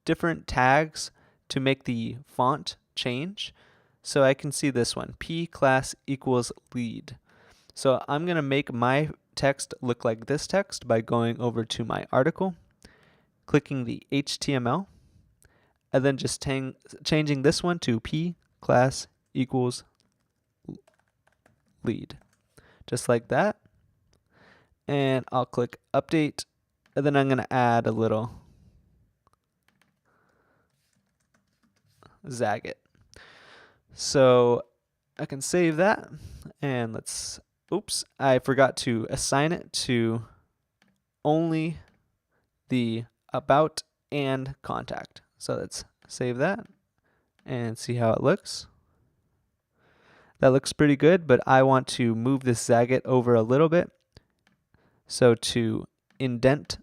different tags to make the font change. So I can see this one, P class equals lead. So I'm going to make my text look like this text by going over to my article, clicking the HTML, and then just changing this one to P class equals lead. Just like that. And I'll click update, and then I'm going to add a little Zagat. So I can save that, and oops, I forgot to assign it to only the about and contact. So let's save that and see how it looks. That looks pretty good, but I want to move this Zagat over a little bit. So to indent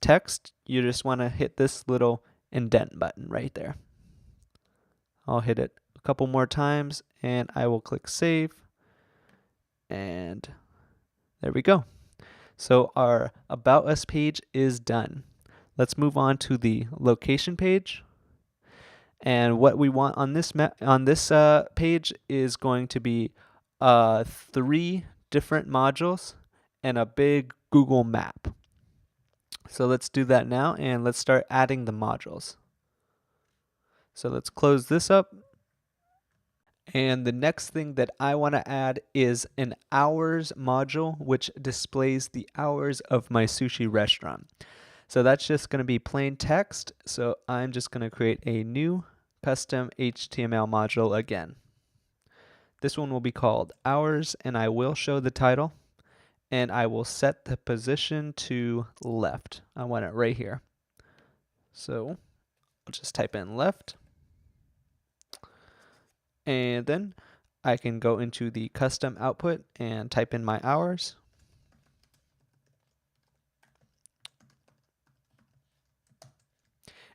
text, you just want to hit this little indent button right there. I'll hit it a couple more times and I will click save, and there we go. So our About Us page is done. Let's move on to the location page. And what we want on this page is going to be 3 different modules and a big Google map. So let's do that now, and let's start adding the modules. So let's close this up. And the next thing that I want to add is an hours module, which displays the hours of my sushi restaurant. So that's just going to be plain text. So I'm just going to create a new custom HTML module again. This one will be called hours, and I will show the title, and I will set the position to left. I want it right here. So I'll just type in left. And then I can go into the custom output and type in my hours.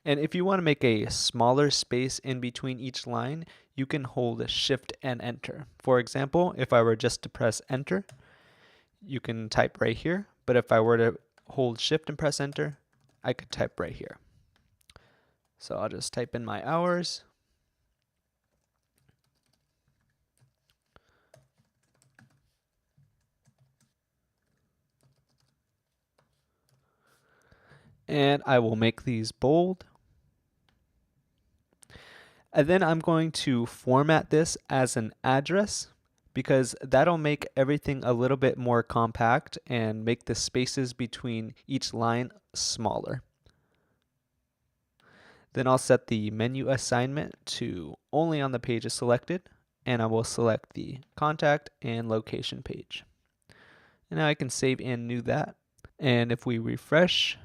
And if you want to make a smaller space in between each line, you can hold Shift and Enter. For example, if I were just to press Enter, you can type right here. But if I were to hold Shift and press Enter, I could type right here. So I'll just type in my hours. And I will make these bold. And then I'm going to format this as an address, because that'll make everything a little bit more compact and make the spaces between each line smaller. Then I'll set the menu assignment to only on the pages selected, and I will select the contact and location page. And now I can save and new that. And if we refresh,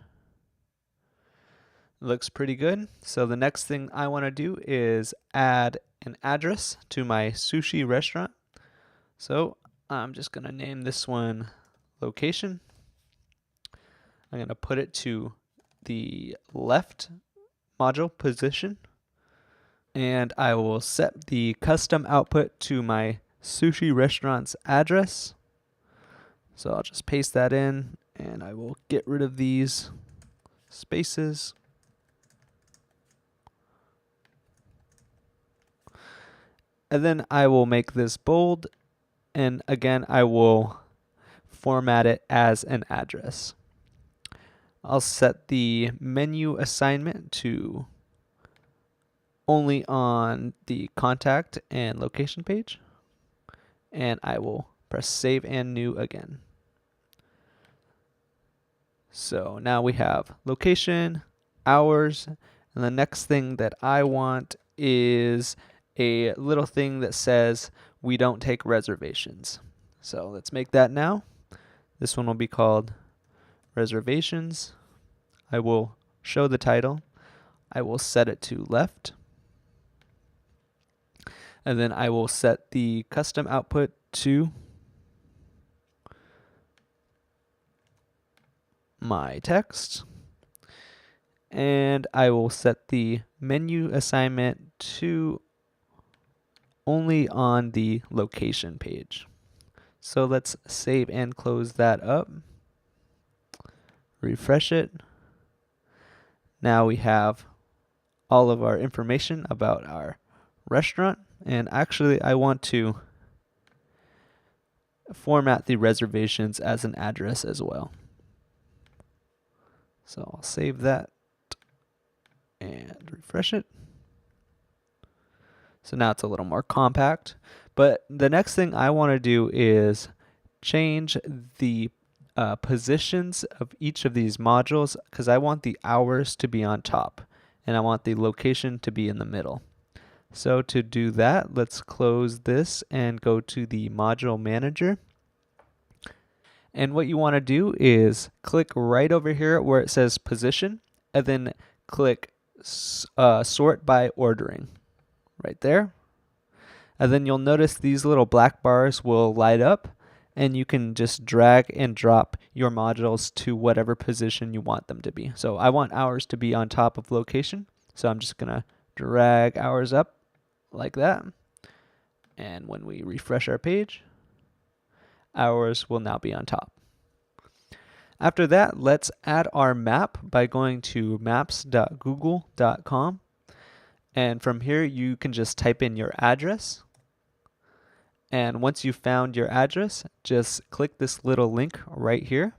it looks pretty good. So the next thing I want to do is add an address to my sushi restaurant. So I'm just going to name this one location. I'm going to put it to the left module position, and I will set the custom output to my sushi restaurant's address. So I'll just paste that in, and I will get rid of these spaces. And then I will make this bold, and again I will format it as an address. I'll set the menu assignment to only on the contact and location page, and I will press save and new again. So now we have location, hours, and the next thing that I want is a little thing that says we don't take reservations. So let's make that now. This one will be called reservations. I will show the title. I will set it to left. And then I will set the custom output to my text. And I will set the menu assignment to only on the location page. So let's save and close that up. Refresh it. Now we have all of our information about our restaurant. And actually, I want to format the reservations as an address as well. So I'll save that and refresh it. So now it's a little more compact. But the next thing I want to do is change the positions of each of these modules, because I want the hours to be on top and I want the location to be in the middle. So to do that, let's close this and go to the module manager. And what you want to do is click right over here where it says position, and then click sort by ordering right there. And then you'll notice these little black bars will light up, and you can just drag and drop your modules to whatever position you want them to be. So I want hours to be on top of location, so I'm just gonna drag hours up like that. And when we refresh our page, hours will now be on top. After that, let's add our map by going to maps.google.com. And from here, you can just type in your address. And once you've found your address, just click this little link right here,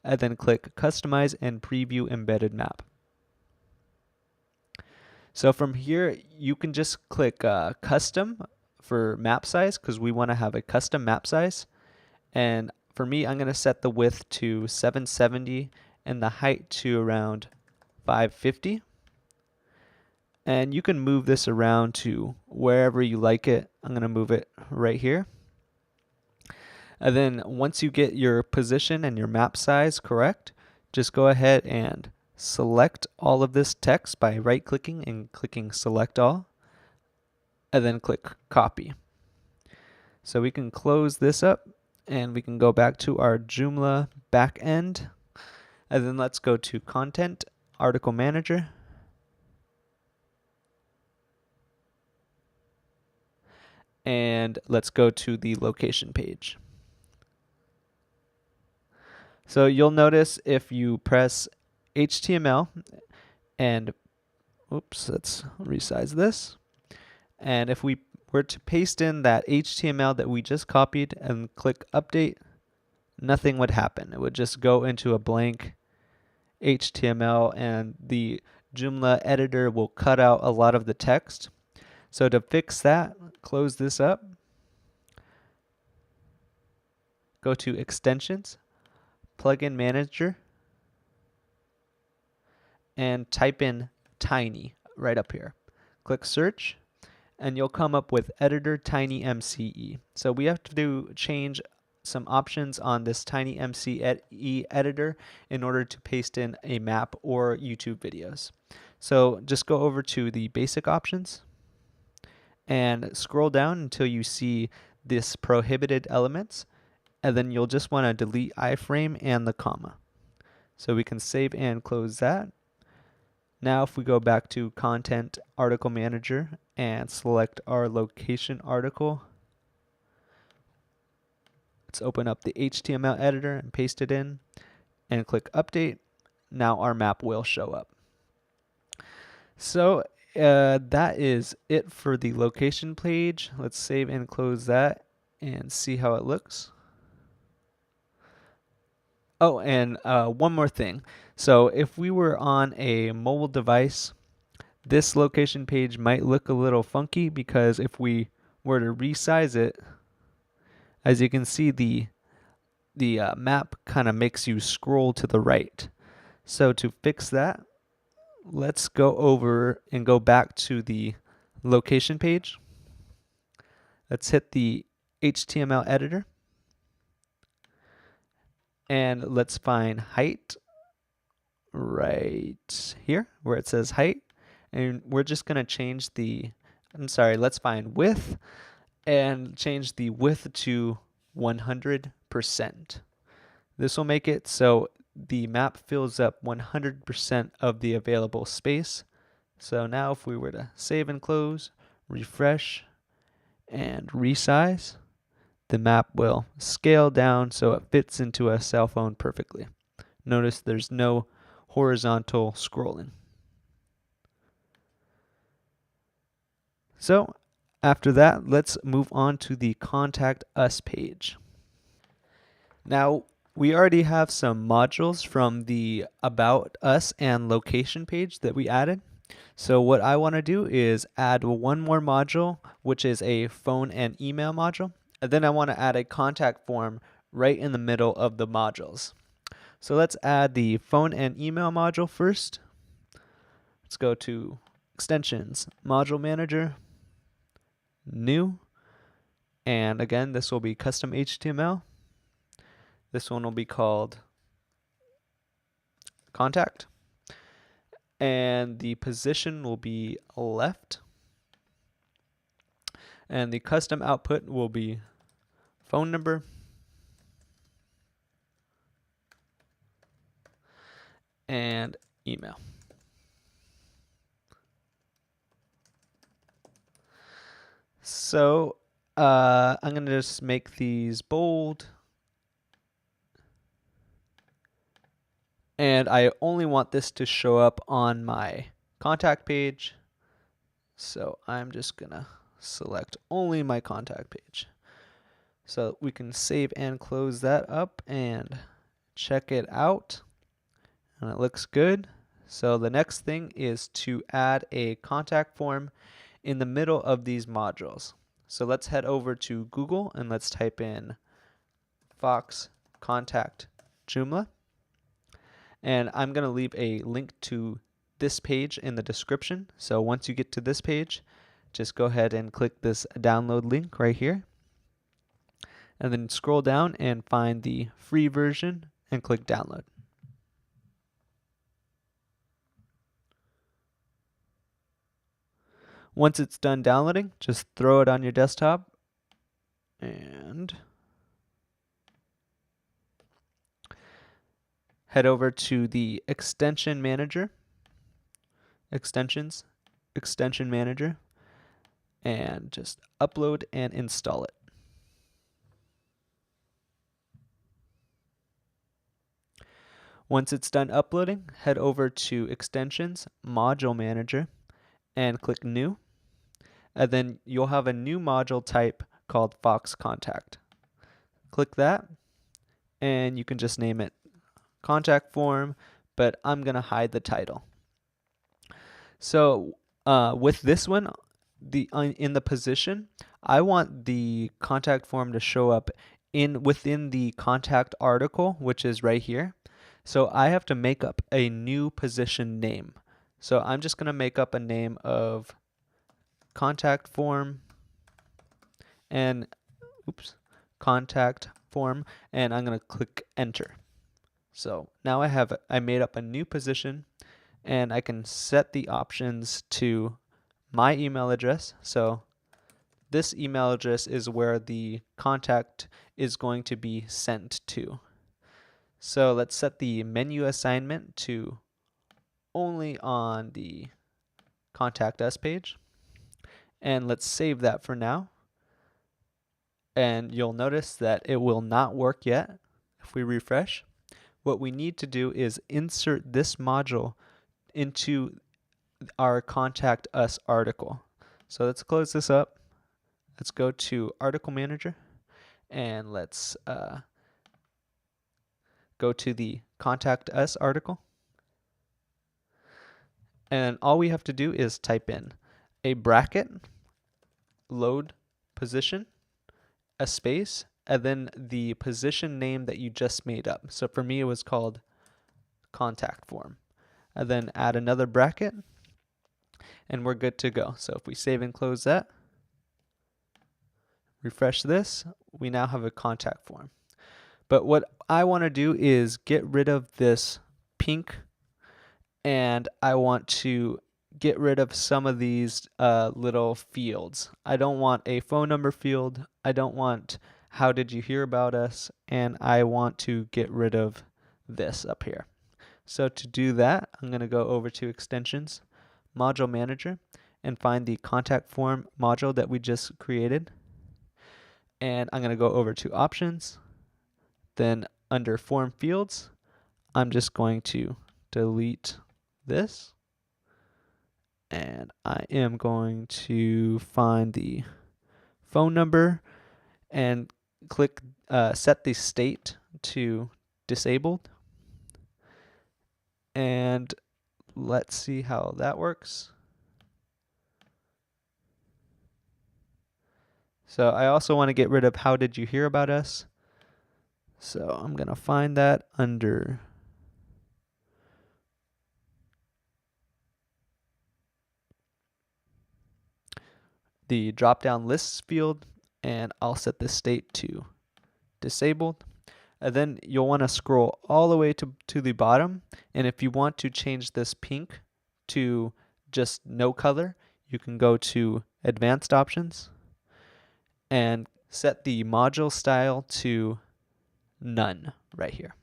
and then click Customize and Preview Embedded Map. So from here, you can just click Custom for map size, because we want to have a custom map size. And for me, I'm going to set the width to 770 and the height to around 550. And you can move this around to wherever you like it. I'm going to move it right here. And then once you get your position and your map size correct, just go ahead and select all of this text by right-clicking and clicking Select All, and then click Copy. So we can close this up, and we can go back to our Joomla backend, and then let's go to Content, Article Manager. And let's go to the location page. So you'll notice if you press HTML and, oops, let's resize this. And if we were to paste in that HTML that we just copied and click update, nothing would happen. It would just go into a blank HTML, and the Joomla editor will cut out a lot of the text. So to fix that, close this up, go to Extensions, Plugin Manager, and type in Tiny right up here. Click Search, and you'll come up with Editor Tiny MCE. So we have to change some options on this Tiny MCE editor in order to paste in a map or YouTube videos. So just go over to the basic options and scroll down until you see this prohibited elements, and then you'll just want to delete iframe and the comma. So we can save and close that. Now if we go back to Content Article Manager and select our location article, let's open up the HTML editor and paste it in and click Update. Now our map will show up. So that is it for the location page. Let's save and close that and see how it looks. Oh, and one more thing. So if we were on a mobile device, this location page might look a little funky because if we were to resize it, as you can see, the map kind of makes you scroll to the right. So to fix that, let's go over and go back to the location page. Let's hit the HTML editor and let's find height right here where it says height. And we're just going to change let's find width and change the width to 100%. This will make it so the map fills up 100% of the available space. So now if we were to save and close, refresh, and resize, the map will scale down so it fits into a cell phone perfectly. Notice there's no horizontal scrolling. So after that, let's move on to the Contact Us page. Now, we already have some modules from the About Us and Location page that we added. So what I want to do is add one more module, which is a phone and email module. And then I want to add a contact form right in the middle of the modules. So let's add the phone and email module first. Let's go to Extensions, Module Manager, New, and again, this will be custom HTML. This one will be called Contact, and the position will be left, and the custom output will be phone number, and email. So I'm going to just make these bold. And I only want this to show up on my contact page. So I'm just going to select only my contact page. So we can save and close that up and check it out. And it looks good. So the next thing is to add a contact form in the middle of these modules. So let's head over to Google and let's type in Fox Contact Joomla. And I'm going to leave a link to this page in the description. So once you get to this page, just go ahead and click this download link right here. And then scroll down and find the free version and click download. Once it's done downloading, just throw it on your desktop and head over to the extension manager, extension manager, and just upload and install it. Once it's done uploading, head over to extensions, module manager, and click new. And then you'll have a new module type called Fox Contact. Click that, and you can just name it contact form, but I'm going to hide the title. So with this one, in the position, I want the contact form to show up within the contact article, which is right here. So I have to make up a new position name. So I'm just going to make up a name of contact form and contact form, and I'm going to click enter. So now I made up a new position, and I can set the options to my email address. So this email address is where the contact is going to be sent to. So let's set the menu assignment to only on the Contact Us page. And let's save that for now. And you'll notice that it will not work yet. If we refresh, what we need to do is insert this module into our Contact Us article. So let's close this up. Let's go to Article Manager and let's go to the Contact Us article. And all we have to do is type in a bracket, load position, a space, and then the position name that you just made up. So for me, it was called contact form. And then add another bracket, and we're good to go. So if we save and close that, refresh this, we now have a contact form. But what I want to do is get rid of this pink, and I want to get rid of some of these little fields. I don't want a phone number field. I don't want how did you hear about us, and I want to get rid of this up here. So to do that, I'm going to go over to Extensions, Module Manager, and find the contact form module that we just created. And I'm going to go over to Options. Then under Form Fields, I'm just going to delete this. And I am going to find the phone number and click set the state to disabled. And let's see how that works. So I also want to get rid of how did you hear about us. So I'm going to find that under the drop-down lists field, and I'll set the state to disabled. And then you'll want to scroll all the way to the bottom, and if you want to change this pink to just no color, you can go to Advanced Options and set the module style to none right here.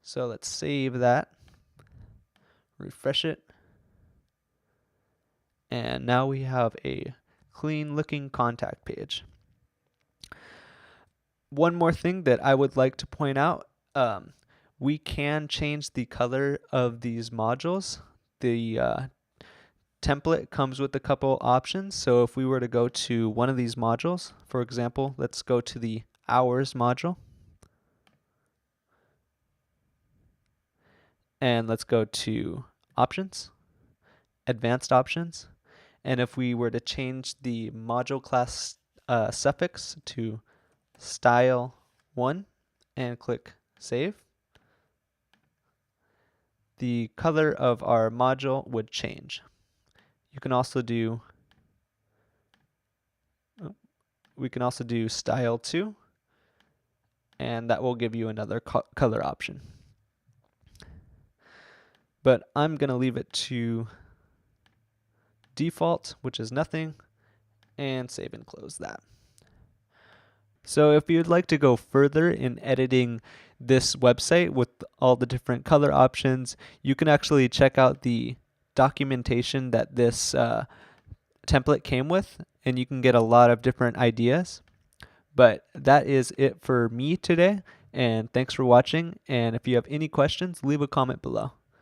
So let's save that, refresh it, and now we have a clean looking contact page. One more thing that I would like to point out, we can change the color of these modules. The template comes with a couple options. So if we were to go to one of these modules, for example, let's go to the hours module. And let's go to Options, Advanced Options. And if we were to change the module class suffix to style1 and click Save, the color of our module would change. You can also do style2, and that will give you another color option. But I'm going to leave it to default, which is nothing, and save and close that. So if you'd like to go further in editing this website with all the different color options, you can actually check out the documentation that this template came with, and you can get a lot of different ideas. But that is it for me today, and thanks for watching. And if you have any questions, leave a comment below.